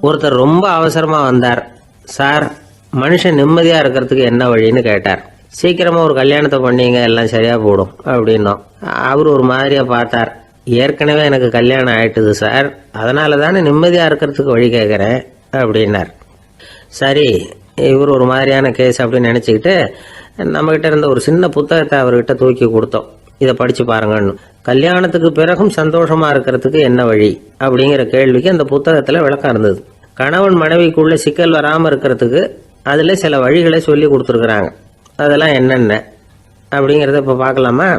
ஒருத்தர் ரொம்ப அவசரமாக வந்தார். சார், மனுஷன் நிம்மதியாக இருக்கிறதுக்கு என்ன வழின்னு கேட்டார். சீக்கிரமாக ஒரு கல்யாணத்தை பண்ணீங்க, எல்லாம் சரியாக போடும் அப்படின்னோம். அவர் ஒரு மாதிரியாக பார்த்தார். ஏற்கனவே எனக்கு கல்யாணம் ஆயிட்டுது சார், அதனால தானே நிம்மதியாக இருக்கிறதுக்கு வழி கேட்குறேன் அப்படின்னார். சரி, இவர் ஒரு மாதிரியான கேஸ் அப்படின்னு நினச்சிக்கிட்டு நம்மகிட்ட இருந்த ஒரு சின்ன புத்தகத்தை அவர்கிட்ட தூக்கி கொடுத்தோம். இதை படித்து பாருங்கன்னு. கல்யாணத்துக்கு பிறகும் சந்தோஷமாக இருக்கிறதுக்கு என்ன வழி அப்படிங்கிற கேள்விக்கு அந்த புத்தகத்தில் விளக்கம் இருந்தது. கணவன் மனைவிக்குள்ள சிக்கல் வராமல் இருக்கிறதுக்கு அதில் சில வழிகளை சொல்லி கொடுத்துருக்குறாங்க. அதெல்லாம் என்னென்ன அப்படிங்கிறத இப்போ பார்க்கலாமா?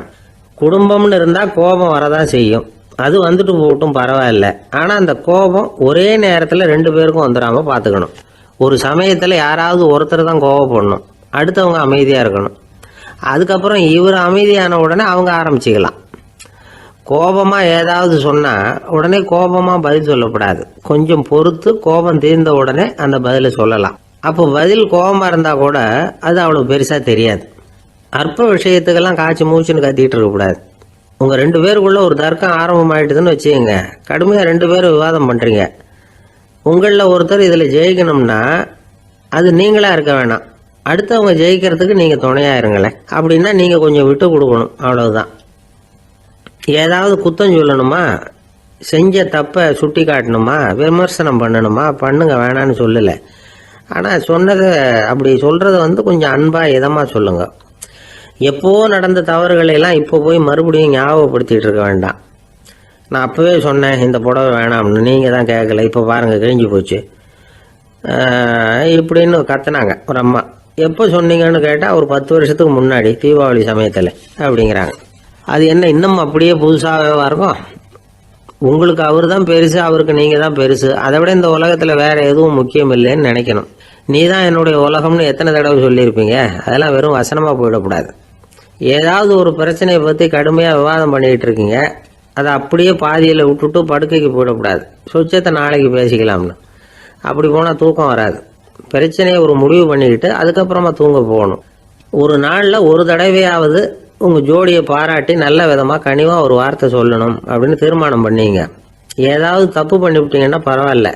குடும்பம்னு இருந்தால் கோபம் வரதான் செய்யும். அது வந்துட்டு போகட்டும், பரவாயில்ல. ஆனால் அந்த கோபம் ஒரே நேரத்தில் 2 பேருக்கும் வந்துடாமல் பார்த்துக்கணும். ஒரு சமயத்தில் யாராவது ஒருத்தர் தான் கோபப்படணும், அடுத்தவங்க அமைதியாக இருக்கணும். அதுக்கப்புறம் இவர் அமைதியான உடனே அவங்க ஆரம்பிச்சிக்கலாம். கோபமாக ஏதாவது சொன்னால் உடனே கோபமாக பதில் சொல்லக்கூடாது. கொஞ்சம் பொறுத்து கோபம் தீர்ந்த உடனே அந்த பதிலை சொல்லலாம். அப்போ பதில் கோபமாக இருந்தால் கூட அது அவ்வளோ பெருசாக தெரியாது. அற்ப விஷயத்துக்கெல்லாம் காய்ச்சி மூச்சுன்னு கத்திட்டு இருக்கக்கூடாது. உங்கள் 2 பேருக்குள்ள ஒரு தர்க்கம் ஆரம்பமாயிட்டுதுன்னு வச்சுக்கோங்க. கடுமையாக 2 பேரும் விவாதம் பண்ணுறீங்க. உங்களில் ஒருத்தர் இதில் ஜெயிக்கணும்னா அது நீங்களாக இருக்க வேணாம், அடுத்தவங்க ஜெயிக்கிறதுக்கு நீங்கள் துணையாக இருங்களேன். அப்படின்னா நீங்கள் கொஞ்சம் விட்டு கொடுக்கணும், அவ்வளவுதான். ஏதாவது குத்தம் சொல்லணுமா, செஞ்ச தப்பை சுட்டி காட்டணுமா, விமர்சனம் பண்ணணுமா, பண்ணுங்க, வேணான்னு சொல்லலை. ஆனால் சொன்னதை அப்படி சொல்கிறத கொஞ்சம் அன்பாக இதமாக சொல்லுங்க. எப்போ நடந்த தவறுகளையெல்லாம் இப்போ போய் மறுபடியும் ஞாபகப்படுத்திகிட்டு இருக்க வேண்டாம். நான் அப்போவே சொன்னேன் இந்த புடவை வேணாம்னு, நீங்கள் தான் கேட்கல, இப்போ பாருங்கள் கிழிஞ்சு போச்சு இப்படின்னு கத்துனாங்க ஒரு அம்மா. எப்போ சொன்னீங்கன்னு கேட்டால் ஒரு 10 வருஷத்துக்கு முன்னாடி தீபாவளி சமயத்தில் அப்படிங்கிறாங்க. அது என்ன இன்னும் அப்படியே புதுசாகவே இருக்கும்? உங்களுக்கு அவர் தான் பெருசு, அவருக்கு நீங்கள் தான் பெருசு. அதை விட இந்த உலகத்தில் வேறு எதுவும் முக்கியம் இல்லைன்னு நினைக்கணும். நீ தான் என்னுடைய உலகம்னு எத்தனை தடவை சொல்லியிருப்பீங்க? அதெல்லாம் வெறும் வசனமாக போயிடக்கூடாது. ஏதாவது ஒரு பிரச்சனையை பற்றி கடுமையாக விவாதம் பண்ணிக்கிட்டு இருக்கீங்க, அதை அப்படியே பாதியில் விட்டுட்டு படுக்கைக்கு போயிடக்கூடாது. சொச்சத்தை நாளைக்கு பேசிக்கலாம்னு. அப்படி போனால் தூக்கம் வராது. பிரச்சனையை ஒரு முடிவு பண்ணிக்கிட்டு அதுக்கப்புறமா தூங்க போகணும். ஒரு நாளில் ஒரு தடவையாவது உங்கள் ஜோடியை பாராட்டி நல்ல விதமாக கனிவாக ஒரு வார்த்தை சொல்லணும் அப்படின்னு தீர்மானம் பண்ணீங்க. ஏதாவது தப்பு பண்ணிவிட்டீங்கன்னா பரவாயில்ல,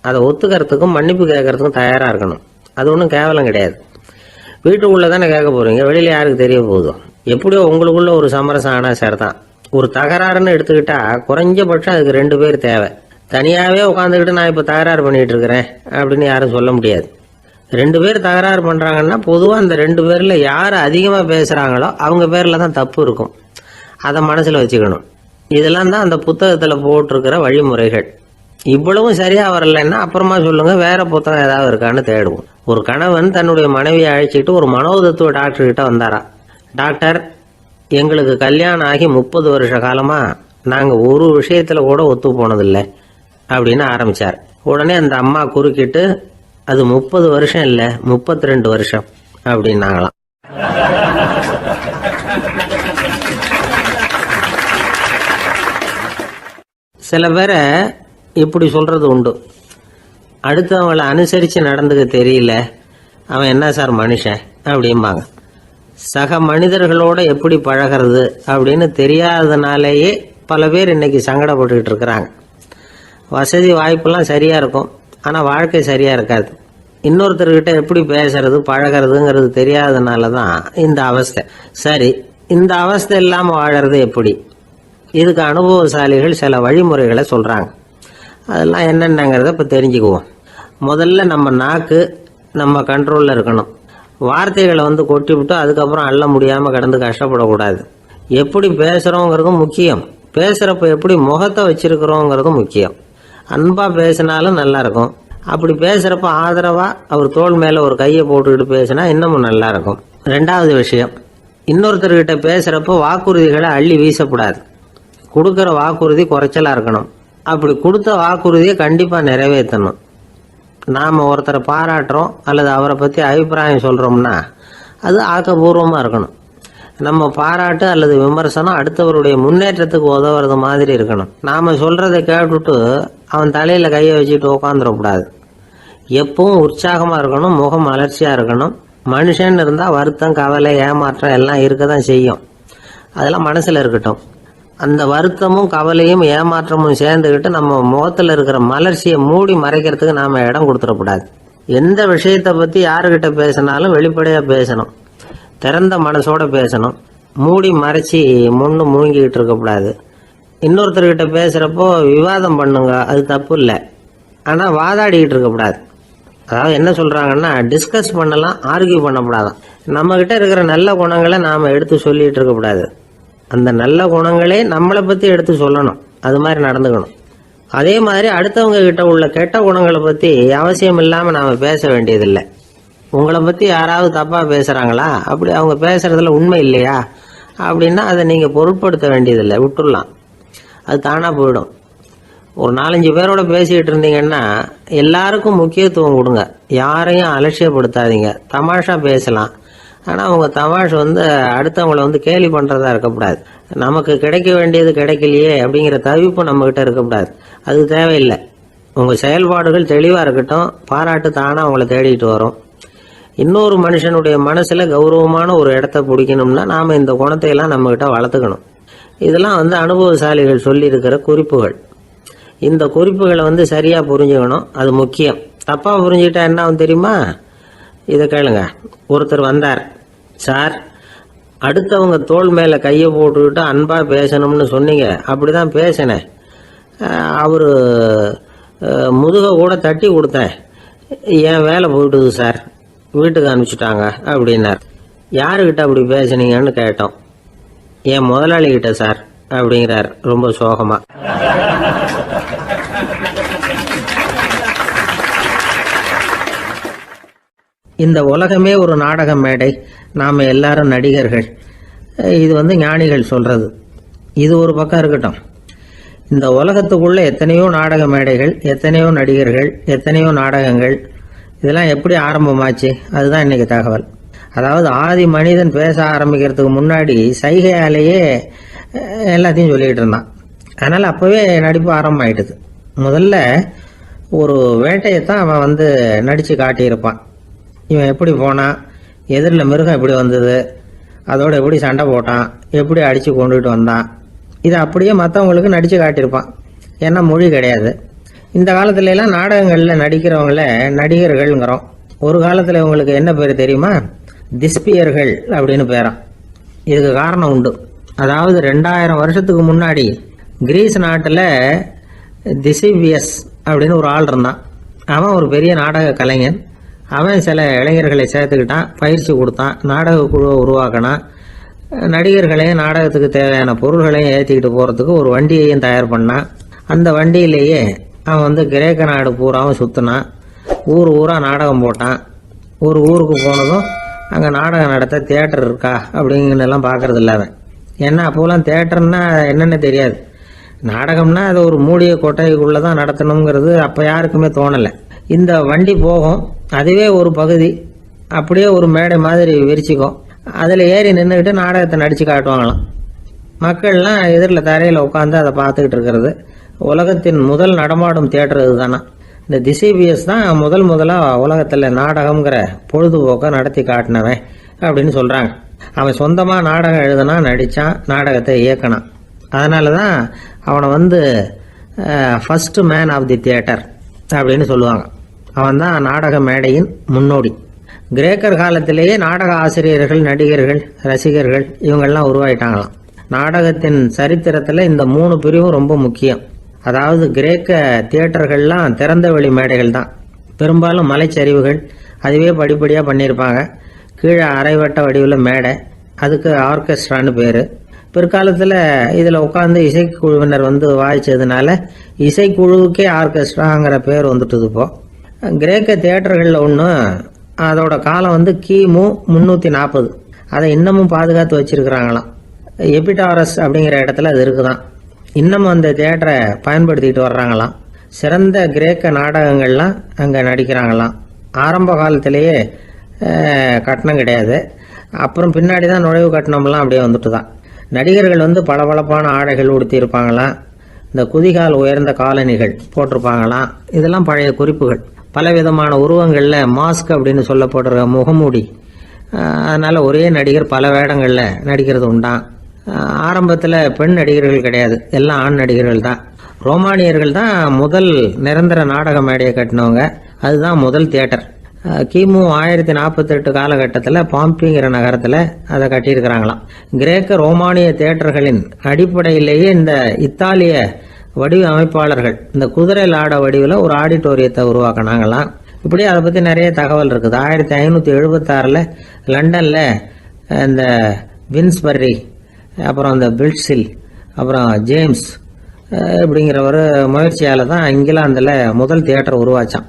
அதை ஒத்துக்கிறதுக்கும் மன்னிப்பு கேட்கறதுக்கும் தயாராக இருக்கணும். அது ஒன்றும் கேவலம் கிடையாது. வீட்டுக்குள்ளே தானே கேட்க போகிறீங்க, வெளியில் யாருக்கு தெரிய போகுதோ? எப்படியோ உங்களுக்குள்ள ஒரு சமரசம் ஆனால் சார் தான். ஒரு தகராறுன்னு எடுத்துக்கிட்டா குறைஞ்சபட்சம் அதுக்கு 2 பேர் தேவை. தனியாகவே உட்காந்துக்கிட்டு நான் இப்போ தகராறு பண்ணிகிட்டு இருக்கிறேன் அப்படின்னு யாரும் சொல்ல முடியாது. 2 பேர் தகராறு பண்ணுறாங்கன்னா பொதுவாக அந்த 2 பேரில் யார் அதிகமாக பேசுகிறாங்களோ அவங்க பேரில் தான் தப்பு இருக்கும். அதை மனசில் வச்சுக்கணும். இதெல்லாம் தான் அந்த புத்தகத்தில் போட்டிருக்கிற வழிமுறைகள். இவ்வளவும் சரியாக வரலைன்னா அப்புறமா சொல்லுங்கள், வேறு புத்தகம் ஏதாவது இருக்கான்னு தேடுவோம். ஒரு கணவன் தன்னுடைய மனைவியை அழைச்சிட்டு ஒரு மனோதத்துவ டாக்டர்கிட்ட வந்தாராம். டாக்டர், எங்களுக்கு கல்யாணம் ஆகி 30 வருஷ காலமாக நாங்கள் ஒரு விஷயத்தில் கூட ஒத்து போனதில்லை அப்படின்னு ஆரம்பித்தார். உடனே அந்த அம்மா குறுக்கிட்டு, அது 30 வருஷம் இல்லை 32 வருஷம் அப்படின்னாங்களாம். சில பேரை இப்படி சொல்கிறது உண்டு. அடுத்தவங்களை அனுசரித்து நடந்துக்க தெரியல, அவன் என்ன சார் மனுஷன் அப்படிம்பாங்க. சக மனிதர்களோடு எப்படி பழகிறது அப்படின்னு தெரியாததுனாலேயே பல பேர் இன்னைக்கு சங்கடப்பட்டுக்கிட்டு இருக்கிறாங்க. வசதி வாய்ப்பெல்லாம் சரியாக இருக்கும், ஆனால் வாழ்க்கை சரியாக இருக்காது. இன்னொருத்தர்கிட்ட எப்படி பேசுறது பழகிறதுங்கிறது தெரியாததுனால தான் இந்த அவஸ்தை. சரி, இந்த அவஸ்தை இல்லாமல் வாழறது எப்படி? இதுக்கு அனுபவசாலிகள் சில வழிமுறைகளை சொல்கிறாங்க. அதெல்லாம் என்னென்னங்கிறத இப்போ தெரிஞ்சுக்குவோம். முதல்ல நம்ம நாக்கு நம்ம கண்ட்ரோலில் இருக்கணும். வார்த்தைகளை கொட்டி விட்டு அதுக்கப்புறம் அள்ள முடியாமல் கிடந்து கஷ்டப்படக்கூடாது. எப்படி பேசுகிறோங்கிறதும் முக்கியம், பேசுகிறப்ப எப்படி முகத்தை வச்சிருக்கிறோங்கிறதும் முக்கியம். அன்பாக பேசினாலும் நல்லாயிருக்கும். அப்படி பேசுகிறப்ப ஆதரவாக அவர் தோள் மேலே ஒரு கையை போட்டுக்கிட்டு பேசினா இன்னமும் நல்லாயிருக்கும். 2வது விஷயம், இன்னொருத்தர்கிட்ட பேசுகிறப்போ வாக்குறுதிகளை அள்ளி வீசக்கூடாது. கொடுக்குற வாக்குறுதி குறைச்சலாக இருக்கணும். அப்படி கொடுத்த வாக்குறுதியை கண்டிப்பாக நிறைவேற்றணும். நாம் ஒருத்தரை பாராட்டுறோம் அல்லது அவரை பற்றி அபிப்பிராயம் சொல்கிறோம்னா அது ஆக்கப்பூர்வமாக இருக்கணும். நம்ம பாராட்டு அல்லது விமர்சனம் அடுத்தவருடைய முன்னேற்றத்துக்கு உதவுறது மாதிரி இருக்கணும். நாம் சொல்கிறத கேட்டுட்டு அவன் தலையில் கையை வச்சுட்டு உட்காந்துடக்கூடாது. எப்பவும் உற்சாகமாக இருக்கணும், முகம் மலர்ச்சியாக இருக்கணும். மனுஷன் இருந்தால் வருத்தம், கவலை, ஏமாற்றம் எல்லாம் இருக்க தான் செய்யும். அதெல்லாம் மனசில் இருக்கட்டும். அந்த வருத்தமும் கவலையும் ஏமாற்றமும் சேர்ந்துக்கிட்டு நம்ம முகத்தில் இருக்கிற மலர்ச்சியை மூடி மறைக்கிறதுக்கு நாம் இடம் கொடுத்துடக்கூடாது. எந்த விஷயத்தை பற்றி யாருக்கிட்ட பேசினாலும் வெளிப்படையாக பேசணும், திறந்த மனசோட பேசணும். மூடி மறைச்சி முன்னு மூங்கிக்கிட்டு இருக்கக்கூடாது. இன்னொருத்தர்கிட்ட பேசுகிறப்போ விவாதம் பண்ணுங்க, அது தப்பு இல்லை. ஆனால் வாதாடிக்கிட்டு இருக்கக்கூடாது. அதாவது என்ன சொல்கிறாங்கன்னா, டிஸ்கஸ் பண்ணலாம், ஆர்கியூ பண்ணக்கூடாதான். நம்மக்கிட்ட இருக்கிற நல்ல குணங்களை நாம் எடுத்து சொல்லிகிட்டு இருக்கக்கூடாது. அந்த நல்ல குணங்களே நம்மளை பற்றி எடுத்து சொல்லணும், அது மாதிரி நடந்துக்கணும். அதே மாதிரி அடுத்தவங்க கிட்ட உள்ள கெட்ட குணங்களை பற்றி அவசியம் இல்லாமல் நாம் பேச வேண்டியதில்லை. உங்களை பற்றி யாராவது தப்பாக பேசுகிறாங்களா, அப்படி அவங்க பேசுகிறதுல உண்மை இல்லையா அப்படின்னா அதை நீங்கள் பொருட்படுத்த வேண்டியதில்லை, விட்டுடலாம். அது தானாக போயிடும். ஒரு 4-5 பேரோட பேசிக்கிட்டு இருந்தீங்கன்னா எல்லாருக்கும் முக்கியத்துவம் கொடுங்க, யாரையும் அலட்சியப்படுத்தாதீங்க. தமாஷா பேசலாம், ஆனால் அவங்க தமாஷ் அடுத்தவங்களை கேலி பண்ணுறதா இருக்கக்கூடாது. நமக்கு கிடைக்க வேண்டியது கிடைக்கலையே அப்படிங்கிற தவிப்பு நம்மக்கிட்ட இருக்கக்கூடாது, அது தேவையில்லை. உங்கள் செயல்பாடுகள் தெளிவாக இருக்கட்டும், பாராட்டு தானாக அவங்கள தேடிட்டு வரும். இன்னொரு மனுஷனுடைய மனசில் கௌரவமான ஒரு இடத்த பிடிக்கணும்னா நாம் இந்த குணத்தையெல்லாம் நம்மக்கிட்ட வளர்த்துக்கணும். இதெல்லாம் அனுபவசாலிகள் சொல்லியிருக்கிற குறிப்புகள். இந்த குறிப்புகளை சரியாக புரிஞ்சுக்கணும், அது முக்கியம். தப்பாக புரிஞ்சுக்கிட்டா என்ன ஆகும் தெரியுமா? இதை கேளுங்க. ஒருத்தர் வந்தார், சார் அடுத்தவங்க தோள் மேலே கையை போட்டுக்கிட்டு அன்பாக பேசணும்னு சொன்னீங்க, அப்படி தான் பேசினேன். அவர் முதுகை கூட தட்டி கொடுத்தேன், என் வேலை போயிட்டுது சார், வீட்டுக்கு அனுப்பிச்சிட்டாங்க அப்படின்னார். யாருக்கிட்ட அப்படி பேசுனீங்கன்னு கேட்டோம். என் முதலாளிகிட்ட சார் அப்படிங்கிறார் ரொம்ப சோகமாக. இந்த உலகமே ஒரு நாடக மேடை, நாம் எல்லாரும் நடிகர்கள். இது ஞானிகள் சொல்கிறது. இது ஒரு பக்கம் இருக்கட்டும். இந்த உலகத்துக்குள்ளே எத்தனையோ நாடக மேடைகள், எத்தனையோ நடிகர்கள், எத்தனையோ நாடகங்கள், இதெல்லாம் எப்படி ஆரம்பமாச்சு, அதுதான் இன்றைக்கி தகவல். அதாவது ஆதி மனிதன் பேச ஆரம்பிக்கிறதுக்கு முன்னாடி சைகையாலேயே எல்லாத்தையும் சொல்லிக்கிட்டு இருந்தான். அதனால் அப்போவே நடிப்பு ஆரம்பமாயிட்டுது. முதல்ல ஒரு வேட்டையைத்தான் அவன் நடித்து காட்டியிருப்பான். இவன் எப்படி போனான், எதிரில் மிருகம் எப்படி வந்தது, அதோடு எப்படி சண்டை போட்டான், எப்படி அடித்து கொண்டுகிட்டு வந்தான், இதை அப்படியே மற்றவங்களுக்கு நடித்து காட்டியிருப்பான். ஏன்னா மொழி கிடையாது. இந்த காலத்துலலாம் நாடகங்களில் நடிக்கிறவங்கள நடிகர்கள்ங்கிறோம். ஒரு காலத்தில் இவங்களுக்கு என்ன பேர் தெரியுமா? திஸ்பியர்கள் அப்படின்னு பேரான். இதுக்கு காரணம் உண்டு. அதாவது 2000 வருஷத்துக்கு முன்னாடி கிரீஸ் நாட்டில் திசிபியஸ் அப்படின்னு ஒரு ஆள் இருந்தான். அவன் ஒரு பெரிய நாடக கலைஞன். அவன் சில இளைஞர்களை சேர்த்துக்கிட்டான், பயிற்சி கொடுத்தான், நாடக குழுவை உருவாக்கினான். நடிகர்களையும் நாடகத்துக்கு தேவையான பொருள்களையும் ஏற்றிக்கிட்டு போகிறதுக்கு ஒரு வண்டியையும் தயார் பண்ணான். அந்த வண்டியிலேயே அவன் கிரேக்க நாடு பூராவும் சுற்றினான். ஊர் ஊராக நாடகம் போட்டான். ஒரு ஊருக்கு போனதும் அங்கே நாடகம் நடத்த தியேட்டர் இருக்கா அப்படிங்கலாம் பார்க்கறது இல்லை அவன். ஏன்னா அப்போலாம் தியேட்டர்னா என்னென்னு தெரியாது. நாடகம்னா அது ஒரு மூடிய கொட்டைக்குள்ளே தான் நடத்தணுங்கிறது அப்போ யாருக்குமே தோணலை. இந்த வண்டி போகும், அதுவே ஒரு பகுதி அப்படியே ஒரு மேடை மாதிரி விரிச்சிக்கும். அதில் ஏறி நின்றுக்கிட்டு நாடகத்தை நடித்து காட்டுவாங்களாம். மக்கள்லாம் எதிரில் தரையில் உட்காந்து அதை பார்த்துக்கிட்டு இருக்கிறது. உலகத்தின் முதல் நடமாடும் தியேட்டர் இது தானே. இந்த திசிபியஸ் தான் முதலாக உலகத்தில் நாடகங்கிற பொழுதுபோக்கை நடத்தி காட்டினவன் அப்படின்னு சொல்கிறாங்க. அவன் சொந்தமாக நாடகம் எழுதுனா, நடித்தான், நாடகத்தை இயக்கினான். அதனால தான் அவனை first man of the theatre அப்படின்னு சொல்லுவாங்க. அவன் தான் நாடக மேடையின் முன்னோடி. கிரேக்கர் காலத்திலேயே நாடக ஆசிரியர்கள், நடிகர்கள், ரசிகர்கள் இவங்கெல்லாம் உருவாயிட்டாங்களாம். நாடகத்தின் சரித்திரத்தில் இந்த 3 பிரிவும் ரொம்ப முக்கியம். அதாவது கிரேக்க தியேட்டர்கள்லாம் திறந்த வெளி மேடைகள் தான். பெரும்பாலும் மலைச்சரிவுகள், அதுவே படிப்படியாக பண்ணியிருப்பாங்க. கீழே அரைவட்ட வடிவில் மேடை, அதுக்கு ஆர்கெஸ்ட்ரான்னு பேர். பிற்காலத்தில் இதில் உட்காந்து இசைக்குழுவினர் வாய்ச்சதுனால இசைக்குழுவுக்கே ஆர்கெஸ்ட்ராங்கிற பேர் வந்துட்டுது. இப்போது கிரேக்க தியேட்டர்களில் ஒன்று, அதோட காலம் கிமு 340. அதை இன்னமும் பாதுகாத்து வச்சிருக்கிறாங்களாம். எபிடாரஸ் அப்படிங்கிற இடத்துல அது இருக்குதான். இன்னமும் அந்த தியேட்டரை பயன்படுத்திக்கிட்டு வர்றாங்களாம். சிறந்த கிரேக்க நாடகங்கள்லாம் அங்கே நடிக்கிறாங்களாம். ஆரம்ப காலத்திலேயே கட்டணம் கிடையாது. அப்புறம் பின்னாடி தான் நுழைவு கட்டணம்லாம் அப்படியே வந்துட்டு தான். நடிகர்கள் பளபளப்பான ஆடைகள் உடுத்தியிருப்பாங்களாம். இந்த குதிகால் உயர்ந்த காலணிகள் போட்டிருப்பாங்களாம். இதெல்லாம் பழைய குறிப்புகள். பலவிதமான உருவங்களில் மாஸ்க் அப்படின்னு சொல்லப்படுற முகமூடி. அதனால் ஒரே நடிகர் பல வேடங்களில் நடிக்கிறது உண்டான். ஆரம்பத்தில் பெண் நடிகர்கள் கிடையாது, எல்லாம் ஆண் நடிகர்கள் தான். ரோமானியர்கள் தான் முதல் நிரந்தர நாடக மேடையை கட்டினவங்க. அதுதான் முதல் தியேட்டர். கிமு 1048 காலகட்டத்தில் பாம்பிங்கிற நகரத்தில் அதை கட்டியிருக்கிறாங்களாம். கிரேக்க ரோமானிய தியேட்டர்களின் அடிப்படையிலேயே இந்த இத்தாலிய வடிவ அமைப்பாளர்கள் இந்த குதிரை லாட வடிவில் ஒரு ஆடிட்டோரியத்தை உருவாக்கினாங்களாம். இப்படி அதை பற்றி நிறைய தகவல் இருக்குது. 1576 லண்டனில் இந்த வின்ஸ்பர்ரி, அப்புறம் இந்த பில்ட்ஸில், அப்புறம் ஜேம்ஸ் இப்படிங்கிற ஒரு முயற்சியால் தான் இங்கிலாந்தில் முதல் தியேட்டர் உருவாச்சான்.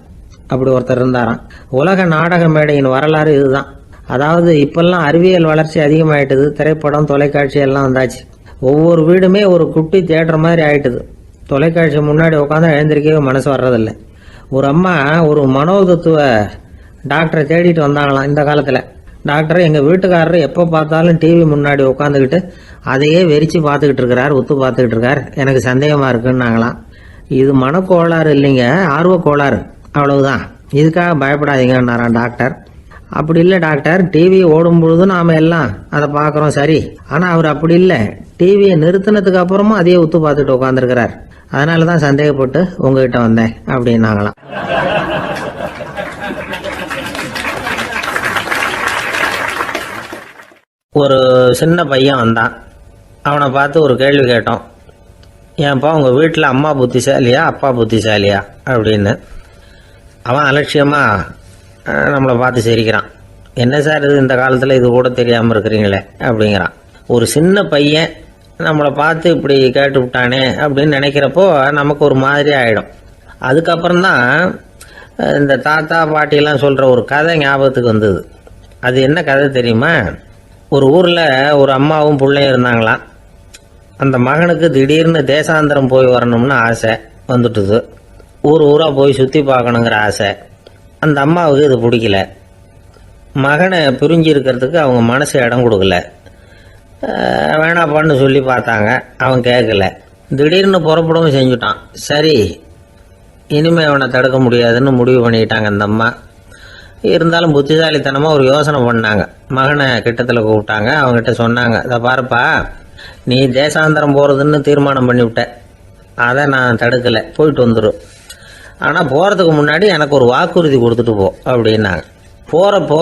அப்படி ஒருத்தர் இருந்தாராம். உலக நாடக மேடையின் வரலாறு இதுதான். அதாவது இப்பெல்லாம் அறிவியல் வளர்ச்சி அதிகமாயிட்டுது, திரைப்படம் தொலைக்காட்சி எல்லாம் வந்தாச்சு. ஒவ்வொரு வீடுமே ஒரு குட்டி தியேட்டர் மாதிரி ஆயிட்டுது. தொலைக்காட்சி முன்னாடி உட்காந்து எழுந்திருக்கவே மனசு வர்றதில்லை. ஒரு அம்மா ஒரு மனோதத்துவ டாக்டரை தேடிட்டு வந்தாங்களாம் இந்த காலத்தில். டாக்டர், எங்கள் வீட்டுக்காரர் எப்போ பார்த்தாலும் டிவி முன்னாடி உட்காந்துக்கிட்டு அதையே வெறிச்சு பார்த்துக்கிட்டு இருக்கிறார், உத்து பார்த்துக்கிட்டு இருக்கார், எனக்கு சந்தேகமாக இருக்குன்னாங்களாம். இது மனக்கோளாறு இல்லைங்க, ஆர்வ கோளாறு, அவ்வளவுதான், இதுக்காக பயப்படாதீங்கன்னாராம் டாக்டர். அப்படி இல்லை டாக்டர், டிவி ஓடும் பொழுது நாம் எல்லாம் அதை பார்க்குறோம் சரி, ஆனால் அவர் அப்படி இல்லை, டிவியை நிறுத்தினதுக்கு அப்புறமும் அதையே உத்து பார்த்துட்டு உட்காந்துருக்கிறார், அதனால தான் சந்தேகப்பட்டு உங்ககிட்ட வந்தேன் அப்படின்னாங்களாம். ஒரு சின்ன பையன் வந்தான். அவனை பார்த்து ஒரு கேள்வி கேட்டோம். ஏன்ப்பா உங்கள் வீட்டில் அம்மா புத்திசாலியா அப்பா புத்திசாலியா அப்படின்னு. அவன் அலட்சியமாக நம்மளை பார்த்து சிரிக்கிறான். என்ன சார் இது, இந்த காலத்தில் இது கூட தெரியாமல் இருக்கிறீங்களே அப்படிங்கிறான். ஒரு சின்ன பையன் நம்மளை பார்த்து இப்படி கேட்டு விட்டானே அப்படின்னு நினைக்கிறப்போ நமக்கு ஒரு மாதிரி ஆகிடும். அதுக்கப்புறம்தான் இந்த தாத்தா பாட்டிலாம் சொல்கிற ஒரு கதை ஞாபகத்துக்கு வந்தது. அது என்ன கதை தெரியுமா? ஒரு ஊரில் ஒரு அம்மாவும் பிள்ளையும் இருந்தாங்களாம். அந்த மகனுக்கு திடீர்னு தேசாந்திரம் போய் வரணும்னு ஆசை வந்துட்டுது. ஊராக போய் சுற்றி பார்க்கணுங்கிற ஆசை. அந்த அம்மாவுக்கு இது பிடிக்கல. மகனை பிரிஞ்சு இருக்கிறதுக்கு அவங்க மனசு இடம் கொடுக்கல. வேணாப்பான்னு சொல்லி பார்த்தாங்க, அவன் கேட்கல. திடீர்னு புறப்படவும் செஞ்சுட்டான். சரி, இனிமேல் அவனை தடுக்க முடியாதுன்னு முடிவு பண்ணிக்கிட்டாங்க அந்த அம்மா. இருந்தாலும் புத்திசாலித்தனமாக ஒரு யோசனை பண்ணாங்க. மகனை கிட்டத்தில் கூப்பிட்டாங்க. அவங்ககிட்ட சொன்னாங்க, இதை பாருப்பா, நீ தேசாந்திரம் போகிறதுன்னு தீர்மானம் பண்ணிவிட்ட, அதை நான் தடுக்கலை, போயிட்டு வந்துடும். ஆனால் போகிறதுக்கு முன்னாடி எனக்கு ஒரு வாக்குறுதி கொடுத்துட்டு போ அப்படின்னாங்க. போகிறப்போ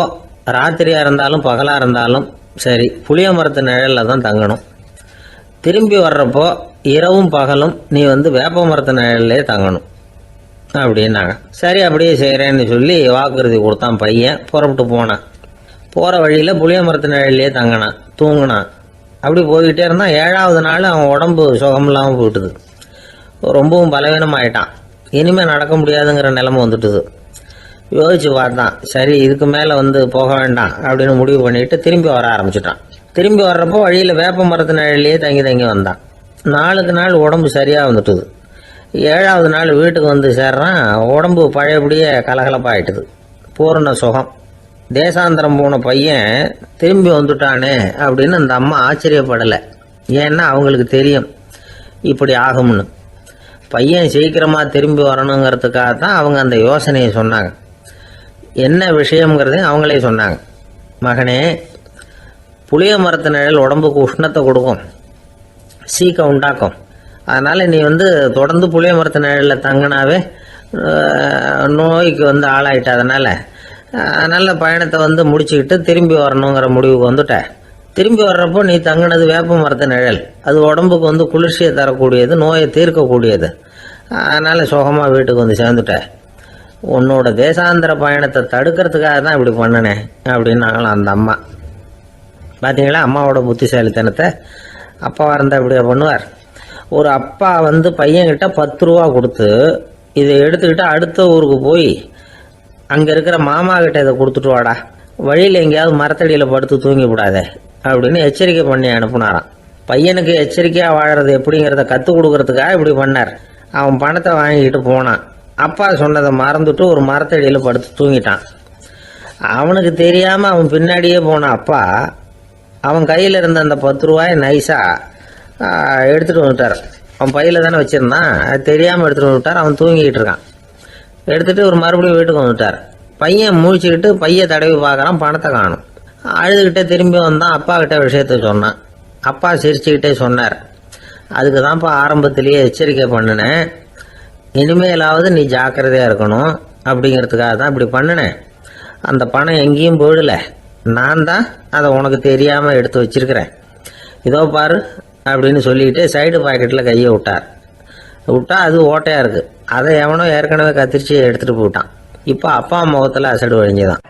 ராத்திரியாக இருந்தாலும் பகலாக இருந்தாலும் சரி, புளிய மரத்து நிழலில் தான் தங்கணும். திரும்பி வர்றப்போ இரவும் பகலும் நீ வேப்ப மரத்து நிழல்லே தங்கணும் அப்படின்னாங்க. சரி, அப்படியே செய்கிறேன்னு சொல்லி வாக்குறுதி கொடுத்தான் பையன். புறப்பட்டு போனான். போகிற வழியில் புளிய மரத்து நிழல்லே தங்கினான், தூங்கினான். அப்படி போய்கிட்டே இருந்தான். 7வது நாள் அவன் உடம்பு சுகமில்லாமல் போயிட்டுது. ரொம்பவும் பலவீனமாயிட்டான். இனிமேல் நடக்க முடியாதுங்கிற நிலைமை வந்துட்டுது. யோசிச்சு பார்த்தான். சரி, இதுக்கு மேலே போக வேண்டாம் அப்படின்னு முடிவு பண்ணிட்டு திரும்பி வர ஆரம்பிச்சிட்டான். திரும்பி வர்றப்போ வழியில் வேப்ப மரத்து நிழல்லையே தங்கி வந்தான். நாளுக்கு நாள் உடம்பு சரியாக வந்துட்டுது. 7வது நாள் வீட்டுக்கு சேர்றான். உடம்பு பழையபடியே கலகலப்பாயிட்டுது. பூர்ண சுகம். தேசாந்திரம் போன பையன் திரும்பி வந்துட்டானே அப்படின்னு அந்த அம்மா ஆச்சரியப்படலை. ஏன்னா அவங்களுக்கு தெரியும் இப்படி ஆகும்னு. பையன் சீக்கிரமாக திரும்பி வரணுங்கிறதுக்காக தான் அவங்க அந்த யோசனையை சொன்னாங்க. என்ன விஷயங்கிறதையும் அவங்களே சொன்னாங்க. மகனே, புளிய மரத்து நிழல் உடம்புக்கு உஷ்ணத்தை கொடுக்கும், சீக்கம் உண்டாக்கும். அதனால் நீ தொடர்ந்து புளிய மரத்து நிழலில் தங்கினாவே நோய்க்கு ஆளாயிட்ட. அதனால் நல்ல பயணத்தை முடிச்சுக்கிட்டு திரும்பி வரணுங்கிற முடிவுக்கு வந்துட்ட. திரும்பி வர்றப்போ நீ தங்கினது வேப்ப மரத்து நிழல். அது உடம்புக்கு குளிர்ச்சியை தரக்கூடியது, நோயை தீர்க்கக்கூடியது. அதனால் சுகமாக வீட்டுக்கு சேர்ந்துட்ட. உன்னோட தேசாந்திர பயணத்தை தடுக்கிறதுக்காக தான் இப்படி பண்ணினேன் அப்படின்னாங்களாம் அந்த அம்மா. பார்த்தீங்களா அம்மாவோட புத்திசாலித்தனத்தை? அப்பாவாக இருந்தால் இப்படியா பண்ணுவார்? ஒரு அப்பா பையன்கிட்ட 10 ரூபா கொடுத்து இதை எடுத்துக்கிட்டு அடுத்த ஊருக்கு போய் அங்கே இருக்கிற மாமா கிட்ட இதை கொடுத்துட்டு வாடா, வழியில் எங்கேயாவது மரத்தடியில் படுத்து தூங்கி விடாதே அப்படின்னு எச்சரிக்கை பண்ணி அனுப்புனாராம். பையனுக்கு எச்சரிக்கையாக வாழறது எப்படிங்கிறத கற்றுக் கொடுக்கறதுக்காக இப்படி பண்ணார். அவன் பணத்தை வாங்கிக்கிட்டு போனான். அப்பா சொன்னதை மறந்துட்டு ஒரு மரத்தடியில் படுத்து தூங்கிட்டான். அவனுக்கு தெரியாமல் அவன் பின்னாடியே போன அப்பா அவன் கையில் இருந்த அந்த 10 ரூபாயை நைஸாக எடுத்துகிட்டு வந்துட்டார். அவன் பையில் தானே வச்சுருந்தான், அது தெரியாமல் எடுத்துகிட்டு வந்துட்டார். அவன் தூங்கிக்கிட்டு இருக்கான். எடுத்துகிட்டு ஒரு மறுபடியும் வீட்டுக்கு வந்துட்டார். பையன் முழிச்சுக்கிட்டு பையை தடவி பார்க்குறான், பணத்தை காணும். அழுதுகிட்டே திரும்பி வந்தான். அப்பா கிட்ட விஷயத்த சொன்னான். அப்பா சிரிச்சுக்கிட்டே சொன்னார், அதுக்கு தான்ப்பா ஆரம்பத்திலேயே எச்சரிக்கை பண்ணினேன், இனிமேலாவது நீ ஜாக்கிரதையாக இருக்கணும் அப்படிங்கிறதுக்காக தான் இப்படி பண்ணினேன். அந்த பணம் எங்கேயும் போயிடல, நான் தான் அதை உனக்கு தெரியாமல் எடுத்து வச்சிருக்கிறேன். இதோ பாரு அப்படின்னு சொல்லிக்கிட்டு சைடு பாக்கெட்டில் கையை விட்டா அது ஓட்டையாக இருக்குது. அதை எவனோ ஏற்கனவே கத்திரிச்சு எடுத்துகிட்டு போயிட்டான். இப்போ அப்பா முகத்தில் அசடு வழிஞ்சுதான்.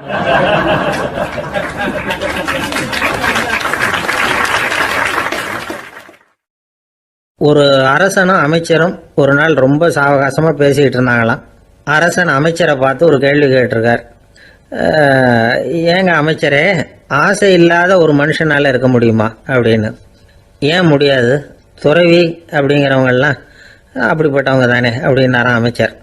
ஒரு அரசனும் அமைச்சரும் ஒரு நாள் ரொம்ப சாவகாசமாக பேசிக்கிட்டு இருந்தாங்களாம். அரசன் அமைச்சரை பார்த்து ஒரு கேள்வி கேட்டிருக்கார். ஏங்க அமைச்சரே, ஆசை இல்லாத ஒரு மனுஷனால் இருக்க முடியுமா அப்படின்னு. ஏன் முடியாது, துறவி அப்படிங்கிறவங்கெல்லாம் அப்படிப்பட்டவங்க தானே அப்படின்னாராம் அமைச்சர்.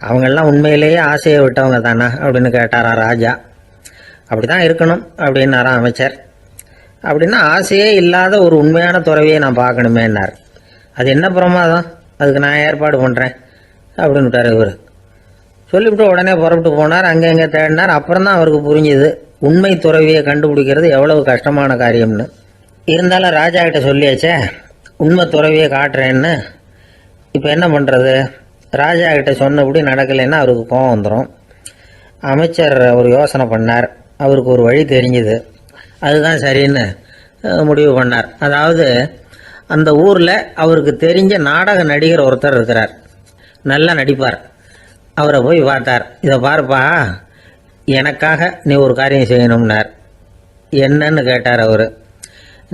அவங்கெல்லாம் உண்மையிலேயே ஆசையை விட்டவங்க தானா அப்படின்னு கேட்டாரா ராஜா. அப்படி தான் இருக்கணும் அப்படின்னாராம் அமைச்சர். அப்படின்னா ஆசையே இல்லாத ஒரு உண்மையான துறவியை நான் பார்க்கணுமேன்னார். அது என்ன பிரமாதம், அதுக்கு நான் ஏற்பாடு பண்ணுறேன் அப்படின்னு விட்டார் இவர். சொல்லிவிட்டு உடனே புறப்பட்டு போனார். அங்கே எங்கே தேடினார். அப்புறம் தான் அவருக்கு புரிஞ்சுது உண்மை துறவியை கண்டுபிடிக்கிறது எவ்வளவு கஷ்டமான காரியம்னு. இருந்தாலும் ராஜா கிட்ட சொல்லியாச்சே உண்மை துறவியை காட்டுறேன்னு. இப்போ என்ன பண்ணுறது, ராஜா கிட்ட சொன்னபடி நடக்கலைன்னா அவருக்கு கோபம் வந்துடும். அமைச்சர் ஒரு யோசனை பண்ணார். அவருக்கு ஒரு வழி தெரிஞ்சுது. அதுதான் சரின்னு முடிவு பண்ணார். அதாவது அந்த ஊரில் அவருக்கு தெரிஞ்ச நாடக நடிகர் ஒருத்தர் இருக்கிறார், நல்லா நடிப்பார். அவரை போய் பார்த்தார். இதை பாருப்பா, எனக்காக நீ ஒரு காரியம் செய்யணும்னார். என்னன்னு கேட்டார் அவர்.